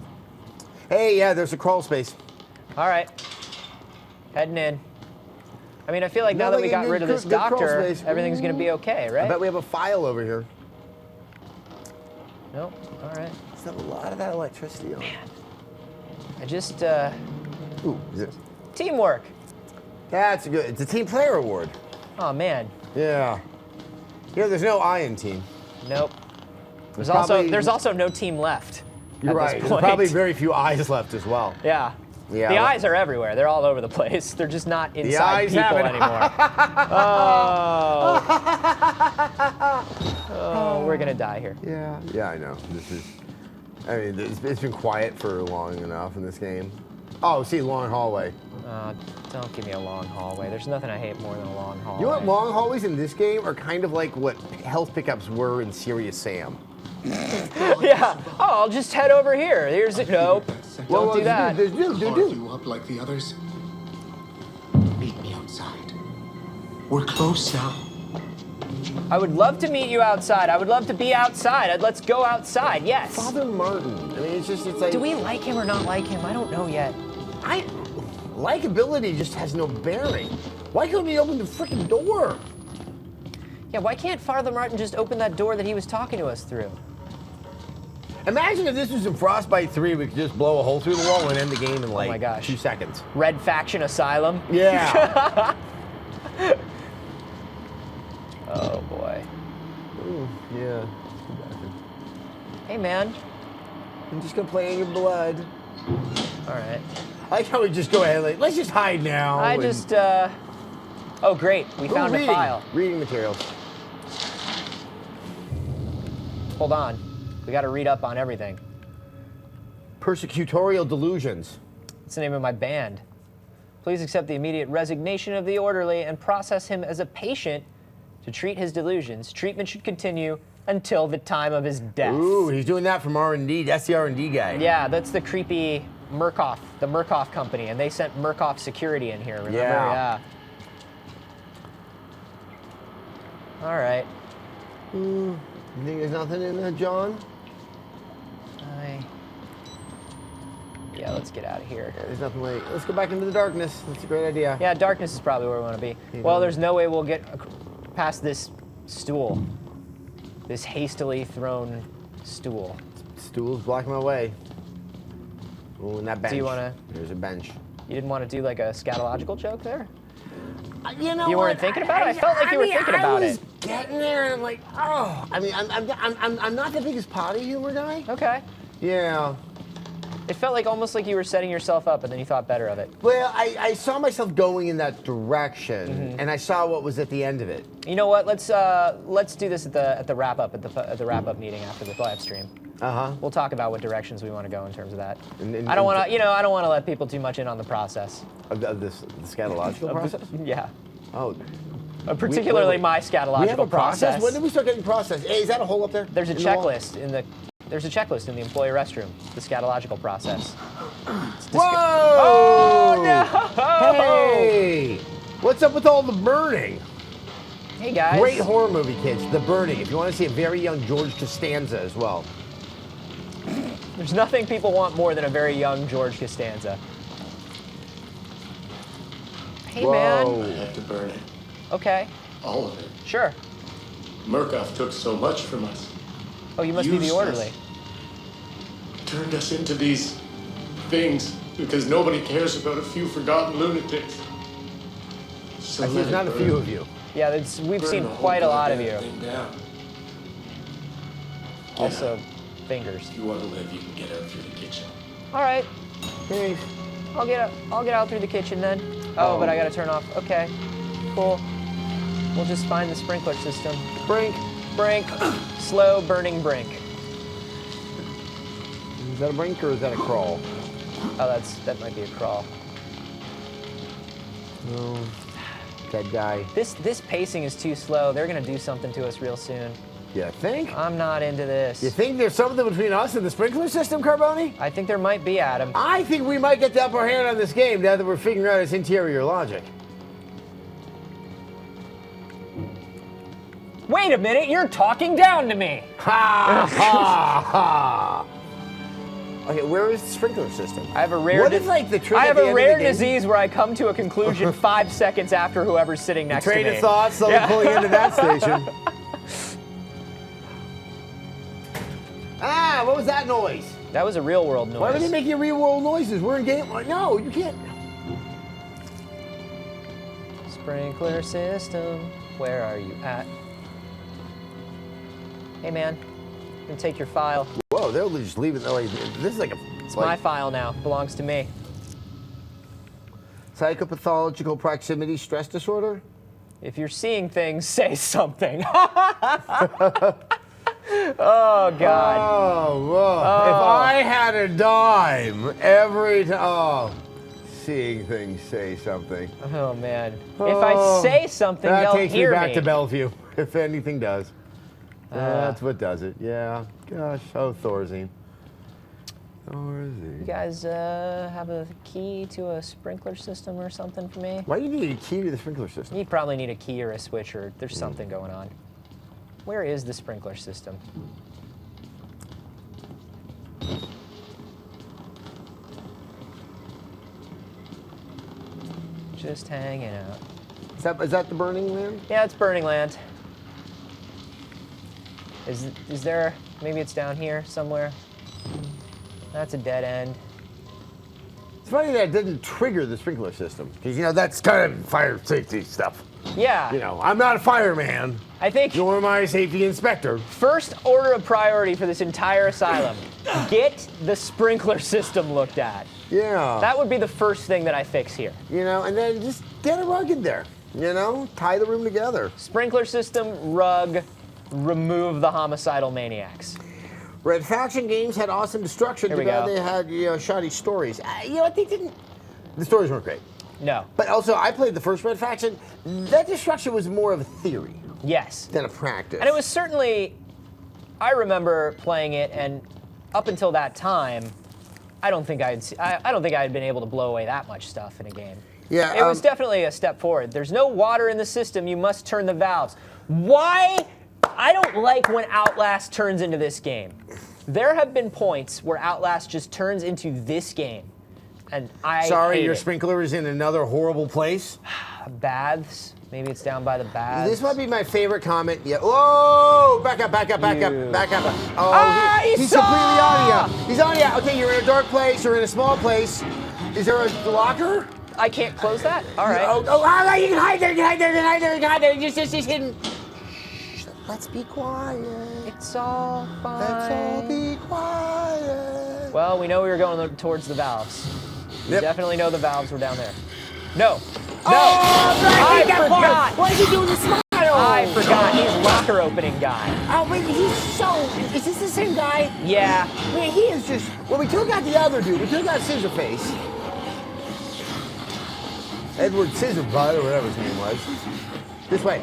Hey, yeah, there's a crawl space. All right. Heading in. I mean, I feel like now No, that we got good- rid of this good crawl doctor, space. everything's gonna be okay, I right? bet we have a file over here. Nope. All right. There's a lot of that electricity on. I just Look Ooh, is this? Teamwork. That's good. It's a team player award. Oh man. Yeah. Yeah, there's no I in team. Nope. There's probably- also no team left. You're at right. This There's point. probably very few eyes left as well. Yeah. Yeah. The eyes are everywhere. They're all over the place. They're just not inside eyes people have it. anymore. Oh, we're gonna die here. Yeah. Yeah, I know. This is. I mean, it's been quiet for long enough in this game. Oh, see, long hallway. Don't give me a long hallway. There's nothing I hate more than a long hallway. You know what? Long hallways in this game are kind of like what health pickups were in Serious Sam. Yeah. Oh, I'll just head over here. Here's it. Nope. Don't do that. Do. Carve you up like the others. Meet me outside. We're close now. I would love to meet you outside. I would love to be outside. Let's go outside. Yes. Father Martin. I mean, it's like. Do we like him or not like him? I don't know yet. Likability just has no bearing. Why couldn't he open the freaking door? Yeah, why can't Father Martin just open that door that he was talking to us through? Imagine if this was in Frostbite 3, we could just blow a hole through the wall and end the game in like my gosh. 2 seconds. Red Faction Asylum? Yeah. Oh boy. Ooh, yeah. Hey man. I'm just gonna play in your blood. All right. I like how we just go ahead, like, let's just hide now. I and- just, oh great, we found a reading. file. Reading materials. Hold on. We gotta read up on everything. Persecutorial delusions. It's the name of my band. Please accept the immediate resignation of the orderly and process him as a patient to treat his delusions. Treatment should continue until the time of his death. Ooh, he's doing that from R&D. That's the R&D guy. Yeah, that's the creepy Murkoff, the Murkoff company, and they sent Murkoff security in here, remember? Yeah. All right. You think there's nothing in there, John? Yeah, let's get out of here. There's nothing like, let's go back into the darkness. That's a great idea. Yeah, darkness is probably where we want to be. Well, there's no way we'll get past this stool. This hastily thrown stool. Stool's blocking my way. Ooh, and that bench. Do you wanna- There's a bench. You didn't want to do like a scatological joke there? You know You weren't what? thinking about it? I felt like you were thinking about I was it. getting there, and I'm like, oh. I mean, I'm not the biggest potty humor guy. Okay. Yeah. It felt like almost like you were setting yourself up and then you thought better of it. Well, I saw myself going in that direction, Mm-hmm. and I saw what was at the end of it. You know what? Let's do this at the wrap up at the wrap up meeting after the live stream. We'll talk about what directions we want to go in terms of that. And- I don't want to, I don't want to let people too much in on the process. Of the scatological process? Yeah. Oh. Particularly wait. my We have a scatological process? When did we start getting process? Hey, is that a hole up there? There's a in the wall? checklist there's a checklist in the employee restroom, the scatological process. Whoa! Oh no! Hey! What's up with all the burning? Hey guys. Great horror movie, kids. The Burning. If you want to see a very young George Costanza as well. There's nothing people want more than a very young George Costanza. Hey Whoa. man. I have to burn it. Okay. All of it. Sure. Murkoff took so much from us. Oh, you must be the Used orderly. us. Turned us into these things because nobody cares about a few forgotten lunatics. So I see let there's it not a burn. few of you. Yeah, we've Burn seen the whole quite a lot of goddamn you. thing down. Also, fingers. If you want to live, you can get out through the kitchen. All right. Hey. I'll get out through the kitchen then. Oh, but I gotta turn off. Okay. Cool. We'll just find the sprinkler system. Brink. Brink. Slow burning brink. Is that a brink or is that a crawl? Oh, that might be a crawl. No. Dead guy. This pacing is too slow. They're gonna do something to us real soon. You think? I'm not into this. You think there's something between us and the sprinkler system, Carboni? I think there might be, Adam. I think we might get the upper hand on this game now that we're figuring out its interior logic. Wait a minute, you're talking down to me. Ha ha ha! Okay, where is the sprinkler system? I have a rare. What is like the trick I at have the a end of rare the game? disease where I come to a conclusion 5 seconds after whoever's sitting next to me. Train of thought, slowly pulling into that station. Ah, what was that noise? That was a real world noise. Why would they make you real world noises? We're in game. No, you can't. Sprinkler system, where are you at? Hey man, I'm gonna take your file. Whoa, they'll just leave it. Like, this is like a. It's my file now, belongs to me. Psychopathological proximity stress disorder? If you're seeing things, say something. Oh, God. Oh, whoa. If I had a dime every time. Oh, seeing things, say something. Oh, man. If I say something, that they'll takes hear me back to Bellevue, if anything does. That's what does it, yeah. Gosh, oh, Thorazine. You guys have a key to a sprinkler system or something for me? Why do you need a key to the sprinkler system? You probably need a key or a switch, or there's something going on. Where is the sprinkler system? Just hanging out. Is that the Burning Land? Yeah, it's Burning Land. Is there, maybe it's down here somewhere? That's a dead end. It's funny that it didn't trigger the sprinkler system, because, you know, that's kind of fire safety stuff. Yeah. You know, I'm not a fireman. I think nor am I a safety inspector. First order of priority for this entire asylum, get the sprinkler system looked at. Yeah. That would be the first thing that I fix here. You know, and then just get a rug in there. You know, tie the room together. Sprinkler system, rug, remove the homicidal maniacs. Rev3Games had awesome destruction. Here we Too bad go. they had, you know, shoddy stories. You know, they didn't. The stories weren't great. No. But also, I played the first Red Faction. That destruction was more of a theory. Yes. Than a practice. And it was certainly, I remember playing it, and up until that time, I don't think I had been able to blow away that much stuff in a game. Yeah. It was definitely a step forward. There's no water in the system. You must turn the valves. Why? I don't like when Outlast turns into this game. There have been points where Outlast just turns into this game, and I Sorry, hate your it. sprinkler is in another horrible place. Baths. Maybe it's down by the baths. This might be my favorite comment. Yeah. Whoa! Back up, back up, back up, back up. Oh, he's completely on you. He's on you. Okay, you're in a dark place. You're in a small place. Is there a locker? I can't close that? All right. You can hide there. You can hide there. You can hide there. You can hide there. Just hidden. Shh. Let's be quiet. It's all fine. Let's all be quiet. Well, we know we were going towards the valves. We definitely know the valves were down there. No. No! I forgot! What is he doing to smile? I forgot. He's locker opening guy. Oh, but he's so... Is this the same guy? Yeah. Man, he is just... Well, we took out the other dude. We took out Scissorface. Edward Scissorbutt, or whatever his name was. This way.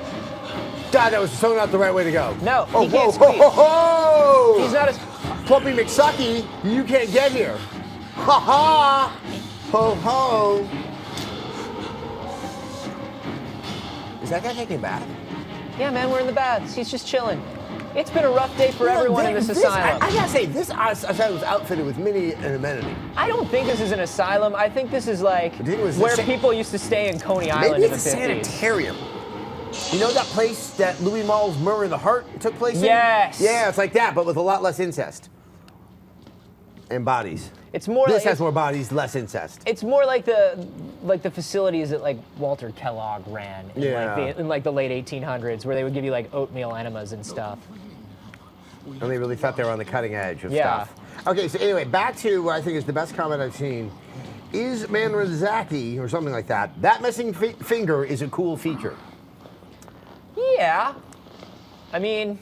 God, that was so not the right way to go. No, oh, he can't whoa, squeeze. ho, ho, ho! He's not as... Plumpy McSucky, you can't get here. Ha ha! Ho ho! Is that guy taking a bath? Yeah, man, we're in the baths. He's just chilling. It's been a rough day for everyone in this asylum. I gotta say, this asylum was outfitted with many an amenity. I don't think this is an asylum. I think this is like where people used to stay in Coney Island Maybe in the it's a 50s. sanitarium. You know that place that Louis Malle's Murder in the Heart took place in? Yes. Yeah, it's like that, but with a lot less incest. And bodies. It's more This like has more bodies, less incest. It's more like the facilities that like Walter Kellogg ran in, in the late 1800s, where they would give you like oatmeal enemas and stuff. And they really thought they were on the cutting edge of stuff. Okay, so anyway, back to what I think is the best comment I've seen. Is Manrazaki, or something like that, that missing finger is a cool feature. Yeah. I mean...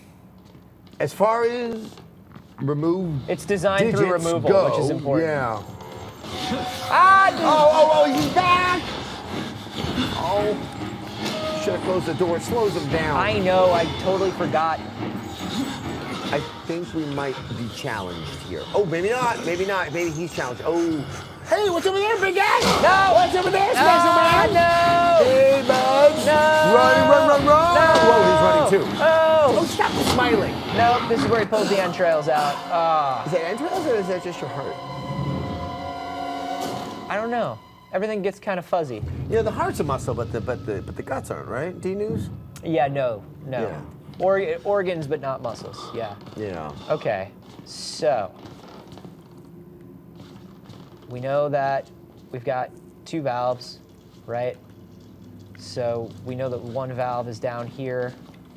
As far as remove it's designed through removal, which is important. Yeah. Ah! He's back! Oh. Should have closed the door. It slows him down. I know, I totally forgot. I think we might be challenged here. Oh, maybe not. Maybe not. Maybe he's challenged. Oh. Hey, what's over there, big guy? No! What's over there, Special Man? No! Hey, buds. No! Run. No! Whoa, he's running too. Oh! Stop smiling. Nope, this is where he pulls the entrails out. Is that entrails or is that just your heart? I don't know. Everything gets kind of fuzzy. You know, the heart's a muscle, but the guts aren't, right? D-News? Yeah, no. Yeah. Organs, but not muscles. Yeah. Yeah. Okay. So we know that we've got 2 valves, right? So we know that one valve is down here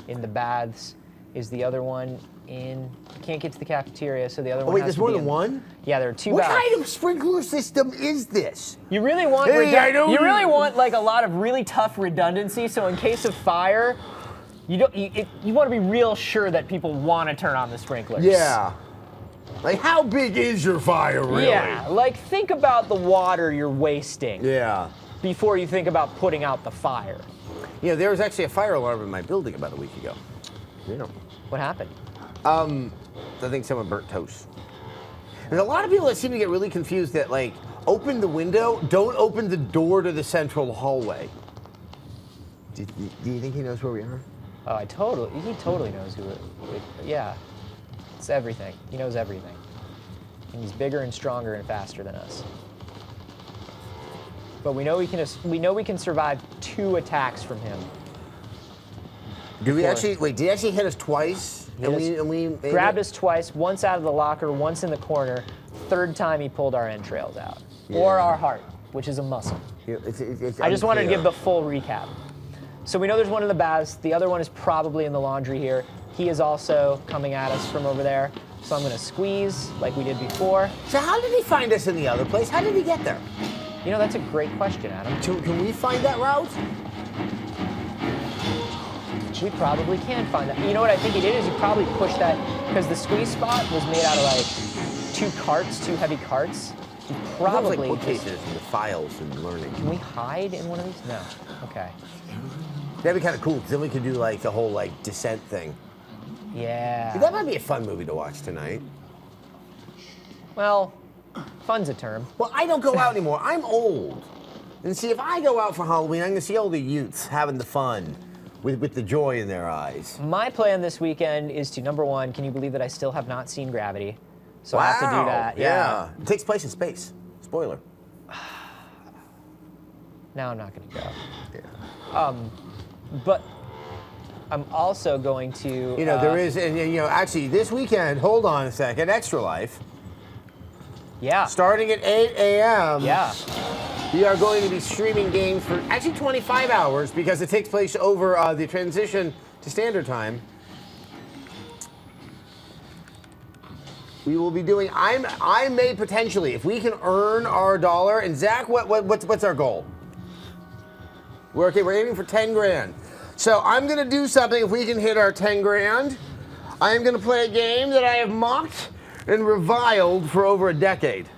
in the baths. Is the other one in? Can't get to the cafeteria, so the other one. Wait, has there's to more be than one? Yeah, there are two What valves. kind of sprinkler system is this? You really want Hey, you really want like a lot of really tough redundancy. So in case of fire, you want to be real sure that people want to turn on the sprinklers. Yeah. Like, how big is your fire, really? Yeah, like think about the water you're wasting Yeah. before you think about putting out the fire. You know, there was actually a fire alarm in my building about a week ago. You know. What happened? I think someone burnt toast. There's a lot of people that seem to get really confused that, like, open the window, don't open the door to the central hallway. Do you think he knows where we are? Oh, he totally knows who yeah. It's everything. He knows everything. And he's bigger and stronger and faster than us. But we know we can survive 2 attacks from him. Did he actually hit us twice? And we grabbed us twice, once out of the locker, once in the corner. 3rd time he pulled our entrails out. Yeah. Or our heart, which is a muscle. It's I just wanted to unclear. give the full recap. So we know there's one in the baths. The other one is probably in the laundry here. He is also coming at us from over there. So I'm going to squeeze like we did before. So how did he find us in the other place? How did he get there? You know, that's a great question, Adam. Can we find that route? We probably can find that. You know what I think he did is he probably pushed that, because the squeeze spot was made out of like 2 heavy carts. He probably like bookcases and the files and learning. Can we hide in one of these? No. Okay. That'd be kind of cool, because then we could do like the whole like descent thing. Yeah. That might be a fun movie to watch tonight. Well, fun's a term. Well, I don't go out anymore. I'm old. And see, if I go out for Halloween, I'm going to see all the youths having the fun with the joy in their eyes. My plan this weekend is to, number 1, can you believe that I still have not seen Gravity? So I have to do that. Yeah. It takes place in space. Spoiler. Now I'm not going to go. Yeah. But I'm also going to... You know, there is, and you know, actually this weekend, hold on a second, Extra Life. Yeah. Starting at 8 a.m. Yeah. We are going to be streaming games for actually 25 hours because it takes place over the transition to standard time. We will be doing, I may potentially, if we can earn our dollar, and Zach, what's our goal? We're aiming for 10 grand. So I'm gonna do something if we can hit our 10 grand. I am gonna play a game that I have mocked and reviled for over a decade.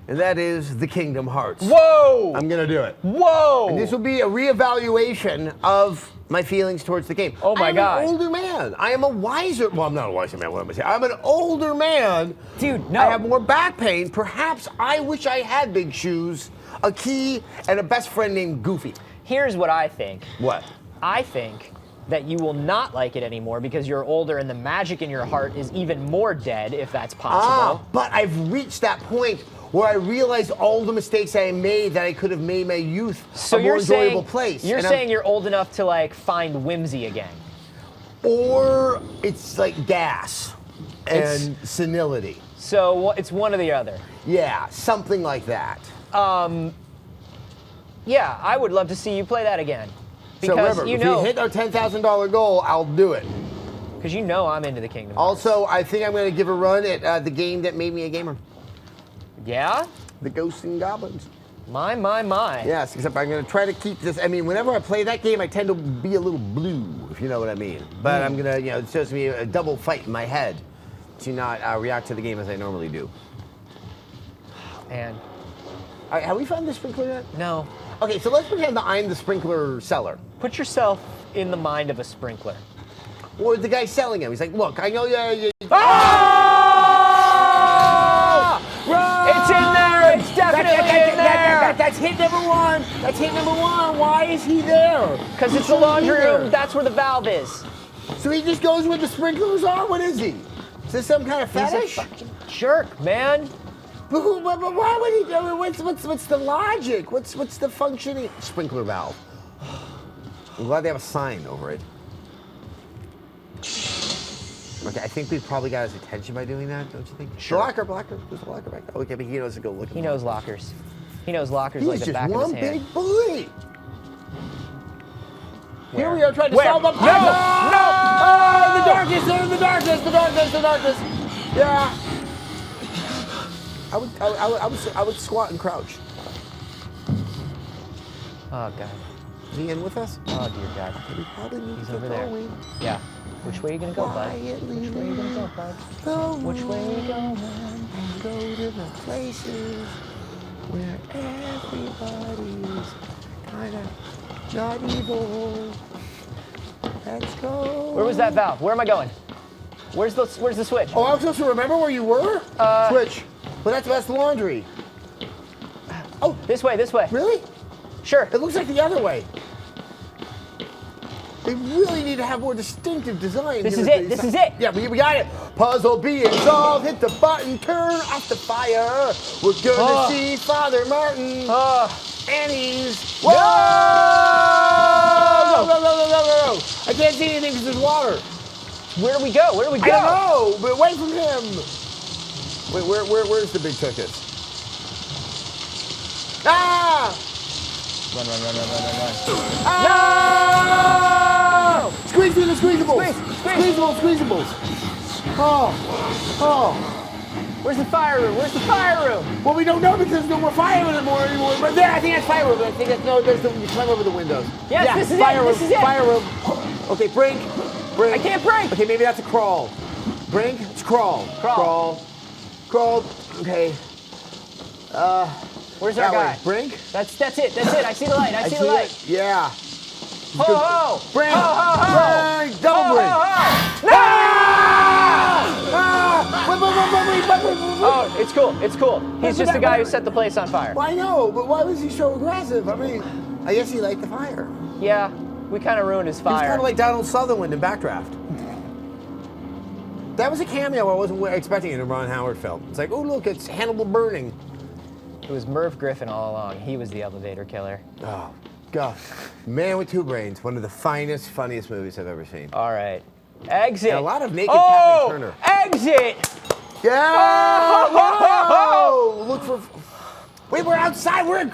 And that is the Kingdom Hearts. Whoa! I'm gonna do it. Whoa! And this will be a reevaluation of my feelings towards the game. Oh my God. I'm an older man. I am a wiser, well, I'm not a wiser man, what am I saying? I'm an older man. Dude, no. I have more back pain. Perhaps I wish I had big shoes, a key, and a best friend named Goofy. Here's what I think. What? I think that you will not like it anymore because you're older and the magic in your heart is even more dead, if that's possible. But I've reached that point where I realized all the mistakes I made that I could have made my youth a more enjoyable place. You're And saying you're old enough to like find whimsy again. or it's like gas and senility. So it's one or the other. Yeah, something like that. Yeah, I would love to see you play that again. So Because remember, you if know, we hit our $10,000 goal, I'll do it. because you know I'm into the Kingdom Hearts. Also, I think I'm going to give a run at the game that made me a gamer. Yeah? The Ghosts and Goblins. My. Yes, except I'm going to try to keep this. I mean, whenever I play that game, I tend to be a little blue, if you know what I mean. But I'm going to, you know, it's supposed to be a double fight in my head to not react to the game as I normally do. And All right, have we found the sprinkler yet? no. Okay, so let's pretend that I'm the sprinkler seller. Put yourself in the mind of a sprinkler. Or the guy selling him. He's like, look, I know you. It's in there! It's definitely in there! That's hit number one. That's hit number one. Why is he there? Because it's the laundry room. That's where the valve is. So he just goes where the sprinklers are? What is he? Is this some kind of He's a fetish? fucking jerk, man. But why would he do it? What's the logic? What's the functioning? Sprinkler valve. I'm glad they have a sign over it. Okay, I think we've probably got his attention by doing that, don't you think? Sure. Blocker. There's a blocker back there. Okay, but he knows to go look at He knows lockers. He knows lockers He's like the just back of one his hand. big bully. Here we are trying to Where? solve the No! puzzle. No! Oh, the darkness! They're in the darkness! The darkness! The darkness! Yeah. I would squat and crouch. Oh god. Is he in with us? Oh dear god. We probably need He's to over get there. going. Yeah. Which way are you gonna go, bud? Which way are you gonna go, bud? Which way are you going? And go to the places where everybody's kind of not evil. Let's go. Where was that valve? Where am I going? Where's the switch? Oh, I was supposed to remember where you were? Switch. Well, that's the laundry. Oh, this way, this way. Really? Sure. It looks like the other way. They really need to have more distinctive design. This is it. This is it. Yeah, we got it. Puzzle being solved. Hit the button. Turn off the fire. We're gonna see Father Martin. Annie's. Whoa! No. I can't see anything because there's water. Where do we go? Where do we go? I don't know, but away from him. Wait, where's the big ticket? Ah! Run. Ah! No! Squeeze through the squeezables. Squeezables. Oh. Where's the fire room? Where's the fire room? Well, we don't know because there's no more fire anymore. But there, I think that's fire room. I think that's you climb over the windows. Yes, yeah, this is fire it. room. This is it. Fire room. Okay, brink. I can't brink. Okay, maybe that's a crawl. Brink. It's crawl. Crawl. Okay. Where's our guy? Way. Brink. That's it. I see the light. I see the light. It. Yeah. Ho! Brink. Ho! Brink. Double brink. Oh, it's cool. He's just the guy who set the place on fire. Well, I know, but why was he so aggressive? I mean, I guess he liked the fire. Yeah, we kind of ruined his He was fire. kind of like Donald Sutherland in Backdraft. That was a cameo I wasn't expecting in a Ron Howard film. It's like, oh, look, it's Hannibal burning. It was Merv Griffin all along. He was the elevator killer. Oh, God. Man with Two Brains, one of the finest, funniest movies I've ever seen. All right. Exit. And a lot of naked Kathleen Turner. Exit! Yeah! Oh! Whoa! Look for... Wait, we're outside. We're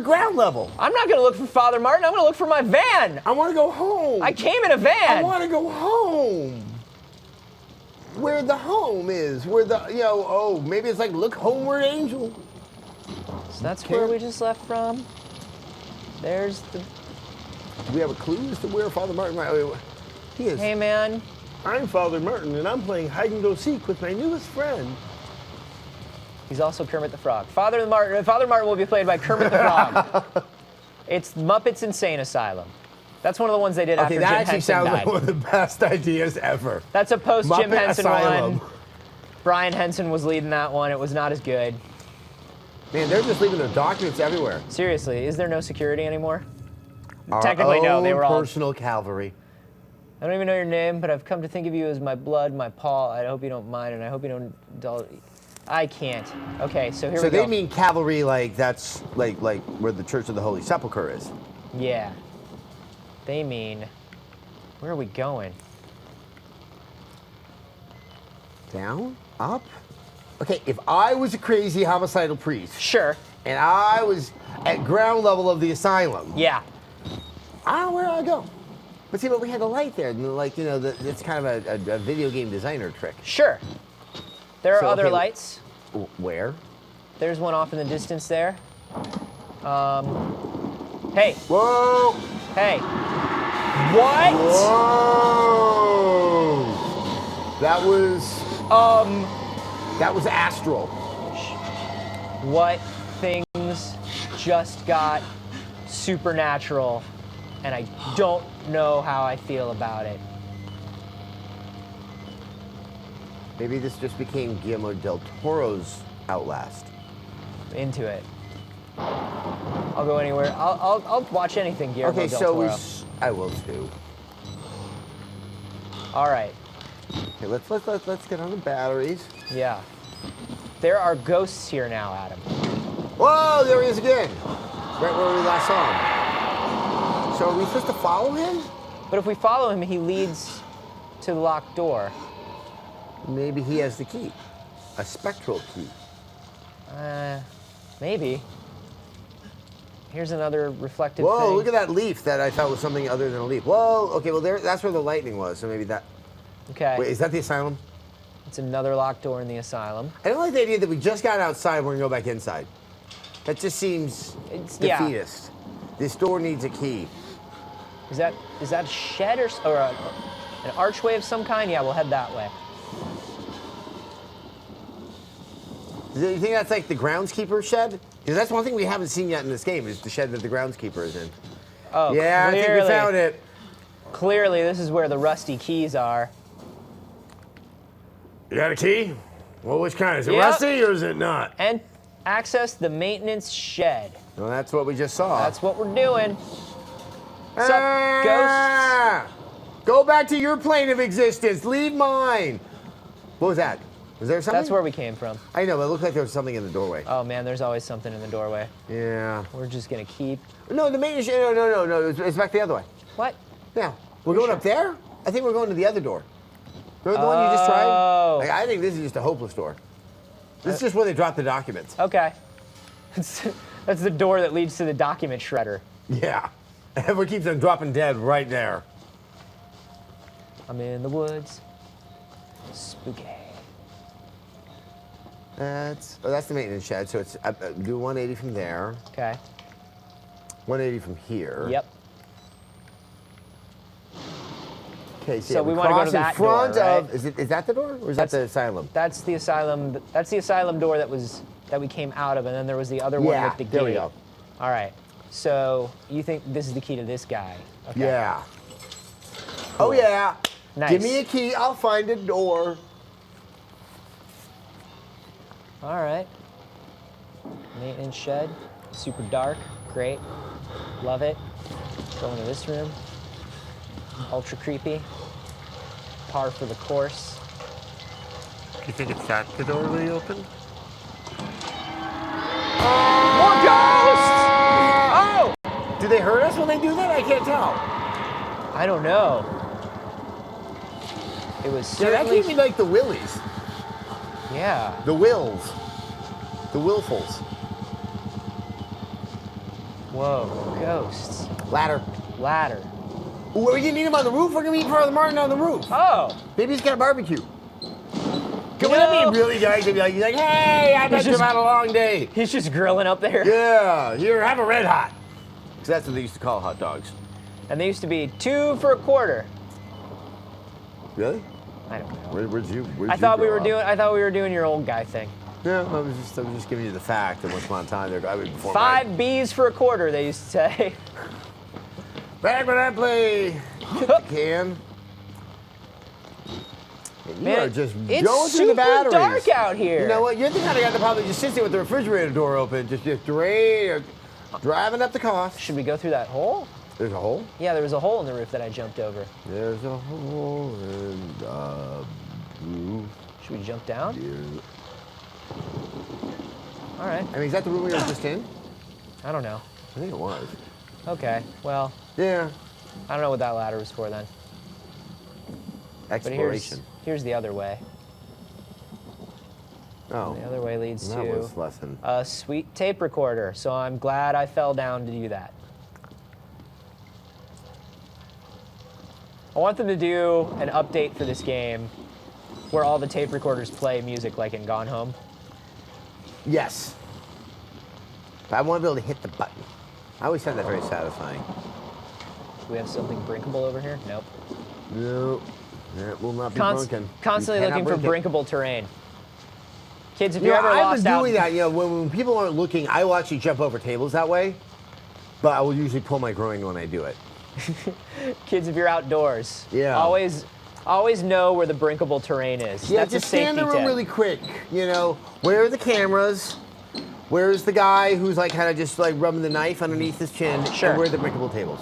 ground level. I'm not going to look for Father Martin. I'm going to look for my van. I want to go home. I came in a van. I want to go home. Where the home is. Where the, maybe it's like, look homeward, angel. So that's where we just left from. There's the... Do we have a clue as to where Father Martin... He is. Hey, man. I'm Father Martin, and I'm playing hide-and-go-seek with my newest friend. He's also Kermit the Frog. Father Martin will be played by Kermit the Frog. It's Muppets Insane Asylum. That's one of the ones they did after Jim Henson died. Okay, that actually sounds like one of the best ideas ever. That's a post-Jim Henson Asylum. one. Brian Henson was leading that one. It was not as good. Man, they're just leaving their documents everywhere. Seriously, is there no security anymore? Technically, no. They were all personal cavalry. I don't even know your name, but I've come to think of you as my blood, my paw. I hope you don't mind, and I hope you don't... I can't. Okay, so here we go. So they mean cavalry like that's like where the Church of the Holy Sepulchre is. Yeah. They mean... Where are we going? Down? Up? Okay, if I was a crazy homicidal priest... Sure. And I was at ground level of the asylum... Yeah. I don't know where I go. But see, we had the light there, and it's kind of a video game designer trick. Sure. There are other lights. Where? There's one off in the distance there. Hey. Whoa! Hey. What? Whoa! That was astral. What things just got supernatural, and I don't know how I feel about it. Maybe this just became Guillermo del Toro's Outlast. Into it. I'll go anywhere. I'll watch anything Guillermo del Toro. I will too. All right. Okay, let's get on the batteries. Yeah. There are ghosts here now, Adam. Whoa, there he is again. Right where we last saw him. So are we supposed to follow him? But if we follow him, he leads to the locked door. Maybe he has the key. A spectral key. Maybe. Here's another reflective Whoa, thing. look at that leaf that I thought was something other than a leaf. Whoa, okay, well, that's where the lightning was, so maybe that... Okay. Wait, is that the asylum? It's another locked door in the asylum. I don't like the idea that we just got outside, we're gonna go back inside. That just seems yeah. defeatist. This door needs a key. Is that a shed or an archway of some kind? Yeah, we'll head that way. Do you think that's like the groundskeeper shed? Because that's one thing we haven't seen yet in this game, is the shed that the groundskeeper is in. Oh, yeah, clearly, I think we found it. Clearly, this is where the rusty keys are. You got a key? Well, which kind? Is it Yep. rusty or is it not? And access the maintenance shed. Well, that's what we just saw. That's what we're doing. What's Ah! up, ghosts? Go back to your plane of existence. Leave mine. What was that? Was there something? That's where we came from. I know, but it looked like there was something in the doorway. Oh man, there's always something in the doorway. Yeah. We're just gonna keep. No, the maintenance. No. It's back the other way. What? Yeah. We're going up there? I think we're going to the other door. Remember the one you just tried? Oh. Like, I think this is just a hopeless door. This is just where they drop the documents. Okay. That's the door that leads to the document shredder. Yeah. Everyone keeps on dropping dead right there. I'm in the woods. Spooky. That's the maintenance shed. So it's do 180 from there. Okay. 180 from here. Yep. Okay, So we wanna go to cross that in front door, right? of. Is that the door or is that the asylum? That's the asylum. That's the asylum door that we came out of, and then there was the other one Yeah, with the gate. there we go. All right. So you think this is the key to this guy? Okay. Yeah. Oh yeah. Nice. Give me a key. I'll find a door. All right. Maintenance shed. Super dark. Great. Love it. Go into this room. Ultra creepy. Par for the course. You think it's that the door we opened? More ghosts! Oh! Do they hurt us when they do that? I can't tell. I don't know. It was Yeah, that certainly... gave me like the willies. Yeah. The wills. The willfuls. Whoa. Ghosts. Ladder. Ladder. Ooh, are we gonna eat him on the roof? We're gonna eat Father Martin on the roof. Oh! Maybe he's got a barbecue. Can we not be really guys and be like, hey, I bet you've had a long day. He's just grilling up there. Yeah, here, have a red hot. Because that's what they used to call hot dogs. And they used to be 2 for a quarter. Really? I don't know. Where'd you I thought we grow were up? doing your old guy thing. Yeah, I was just giving you the fact that once upon a time there, I was before 5 Bs for a quarter, they used to say. Back when I play kick the can. And you are just it's going through the batteries. super dark out here. You know what? You're the kind of guy that probably just sits there with the refrigerator door open, just driving up the cost. Should we go through that hole? There's a hole? Yeah, there was a hole in the roof that I jumped over. There's a hole in the roof. Should we jump down? Dear. All right. I mean, is that the room we were just in? I don't know. I think it was. Okay. Well, Yeah. I don't know what that ladder was for then. But Exploration. here's the other way. Oh. The other way leads That to was lesson. a sweet tape recorder. So I'm glad I fell down to do that. I want them to do an update for this game where all the tape recorders play music like in Gone Home. Yes. But I want to be able to hit the button. I always find that very satisfying. Do we have something brinkable over here? Nope. No, that will not be broken. Constantly You cannot looking for break it. brinkable terrain. Kids, if You you're know, ever I've lost been out, doing that. You know, when people aren't looking, I will actually jump over tables that way. But I will usually pull my groin when I do it. kids, if you're outdoors, Yeah. always know where the brinkable terrain is. Yeah, That's just a safety stand in the room tip. really quick. You know, where are the cameras? Where's the guy who's like kind of just like rubbing the knife underneath his chin? Sure. And where are the brinkable tables?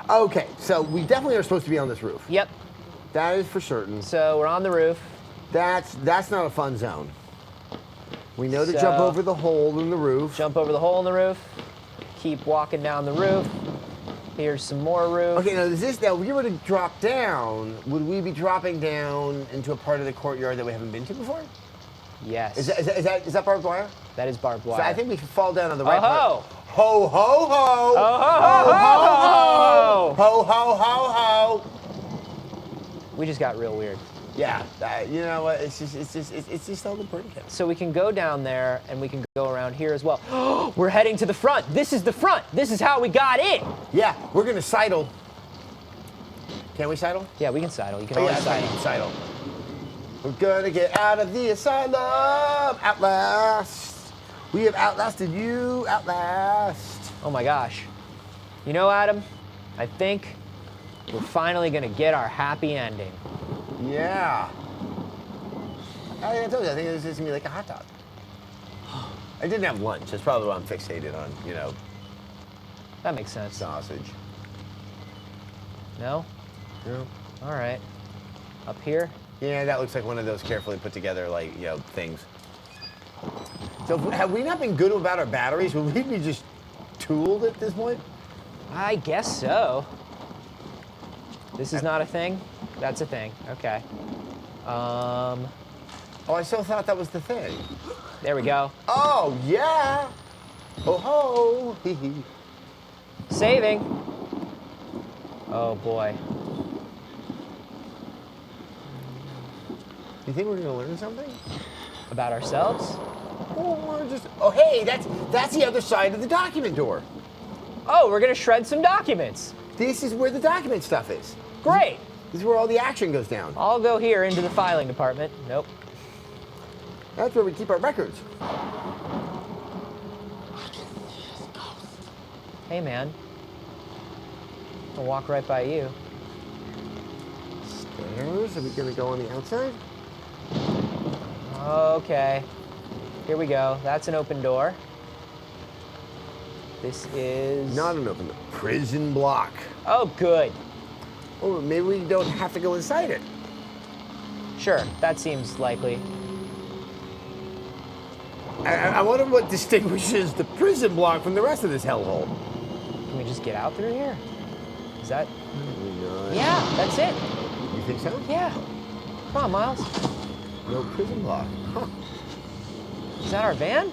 Okay, so we definitely are supposed to be on this roof. Yep. That is for certain. So we're on the roof. That's not a fun zone. We know to So- jump over the hole in the roof. Jump over the hole in the roof. Keep walking down the roof. Here's some more roof. Okay, now if we were to drop down, would we be dropping down into a part of the courtyard that we haven't been to before? Yes. Is that barbed wire? That is barbed wire. So I think we should fall down on the right Oh-ho! part. Ho, ho, ho. Oh, ho, ho, ho, ho. Ho, ho, ho, ho. We just got real weird. Yeah, you know what? It's just all the pretty kids. So we can go down there and we can go around here as well. We're heading to the front. This is the front. This is how we got in. Yeah, we're gonna sidle. Can we sidle? Yeah, we can sidle. You can Oh, always yeah, that's right, sidle. you can sidle. We're gonna get out of the asylum. Outlast. We have outlasted you. Outlast. Oh my gosh. You know, Adam, I think we're finally gonna get our happy ending. Yeah. I told you, I think this is gonna be like a hot dog. I didn't have lunch. That's probably why I'm fixated on, you know, That makes sense. sausage. No? Yeah. All right. Up here? Yeah, that looks like one of those carefully put together, like, you know, things. So have we not been good about our batteries? Would we be just tooled at this point? I guess so. This is not a thing? That's a thing. Okay. Oh, I still thought that was the thing. There we go. Oh, yeah. Oh, ho. Hee hee. Saving. Oh boy. You think we're gonna learn something? About ourselves? Oh, hey, that's the other side of the document door. Oh, we're gonna shred some documents. This is where the document stuff is. Great. This is where all the action goes down. I'll go here into the filing department. Nope. That's where we keep our records. Hey man. I'll walk right by you. Stairs? Are we gonna go on the outside? Okay. Here we go. That's an open door. This is... Not an open door. Prison block. Oh, good. Oh, maybe we don't have to go inside it. Sure, that seems likely. I wonder what distinguishes the prison block from the rest of this hellhole. Can we just get out through here? Is that... Probably not. Yeah, that's it. You think so? Yeah. Come on, Miles. No prison block. Huh. Is that our van?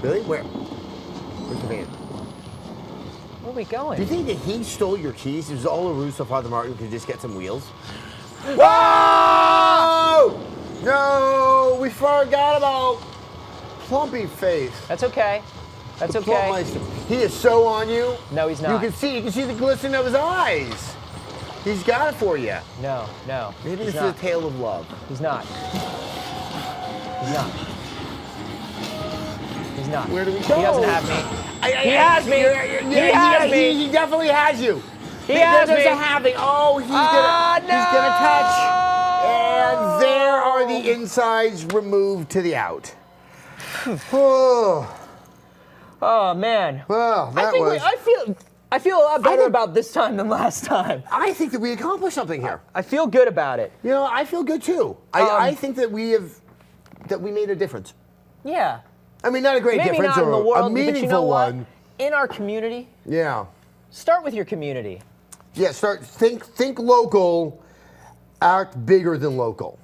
Really? Where? Where's the van? Where are we going? Do you think that he stole your keys? It was all a ruse so Father Martin could just get some wheels? Whoa! No, we forgot about Plumpy Face. That's okay. That's The okay. Plumpmeister. He is so on you. No, he's not. You can see the glisten of his eyes. He's got it for you. No, no. Maybe he's this not. is a tale of love. He's not. He's not. He's not. Where do we go? He doesn't have me. He has me. He has me. He definitely has you. He has There's me. a having. Oh, he's gonna touch. And there are the insides removed to the out. Oh, Oh man. well, that I think was. I feel a lot better think- about this time than last time. I think that we accomplished something here. I feel good about it. You know, I feel good too. I think that we made a difference. Yeah. I mean, not a great Maybe difference, not in the or world, a meaningful but you know what? one. In our community, Yeah. start with your community. Yeah. Think local, act bigger than local,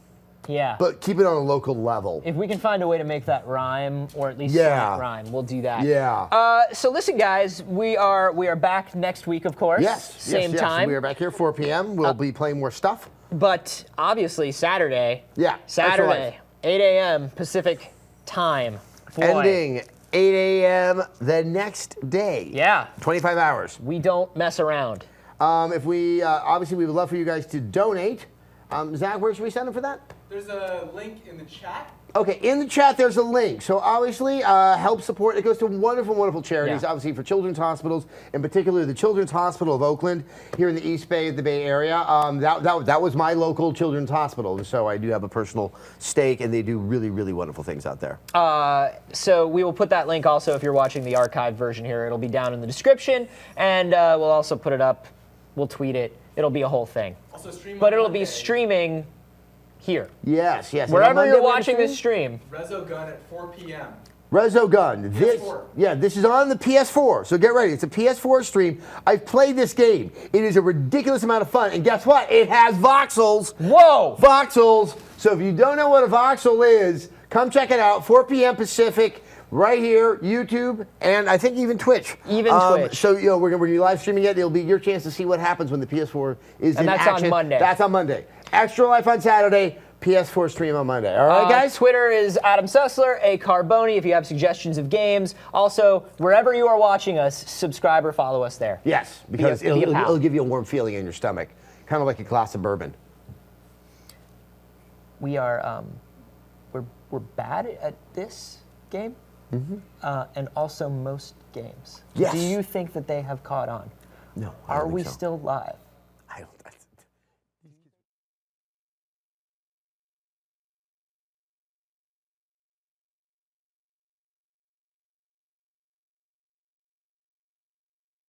Yeah. but keep it on a local level. if we can find a way to make that rhyme, or at least Yeah. slight rhyme, we'll do that. Yeah. So listen, guys, we are back next week, of course. Yes. Same yes. time. We are back here 4 p.m. We'll be playing more stuff. But obviously Saturday. Yeah, that's Saturday, right. 8 a.m. Pacific time. Boy. Ending 8 a.m. the next day. Yeah. 25 hours. We don't mess around. If we obviously we would love for you guys to donate. Zach, where should we send them for that? There's a link in the chat. Okay, in the chat there's a link. So obviously, help support. It goes to wonderful, wonderful charities. Yeah. Obviously for children's hospitals, in particular the Children's Hospital of Oakland here in the East Bay of the Bay Area. That was my local children's hospital, and so I do have a personal stake, and they do really, really wonderful things out there. So we will put that link also if you're watching the archived version here. It'll be down in the description, and we'll also put it up. We'll tweet it. It'll be a whole thing. Also stream But on it'll Monday. be streaming here. Yes. And on Wherever Monday, you're we're watching gonna this stream. Rezo Gun at 4 p.m. Rezo Gun. This is on the PS4, so get ready. It's a PS4 stream. I've played this game. It is a ridiculous amount of fun, and guess what? It has voxels. Whoa! Voxels. So if you don't know what a voxel is, come check it out. 4 p.m. Pacific. right here, YouTube, and I think even Twitch. Even Twitch. So we're gonna be live streaming it. It'll be your chance to see what happens when the PS4 is in that's on action. Monday. That's on Monday. Extra Life on Saturday. PS4 stream on Monday. All right, guys? Twitter is Adam Sussler, A Carboni, if you have suggestions of games. Also, wherever you are watching us, subscribe or follow us there. Yes, because Be a pal. it'll give you a warm feeling in your stomach, kind of like a glass of bourbon. We are, we're bad at this game, and also most games. Yes. Do you think that they have caught on? No. I Are don't think we so. still live?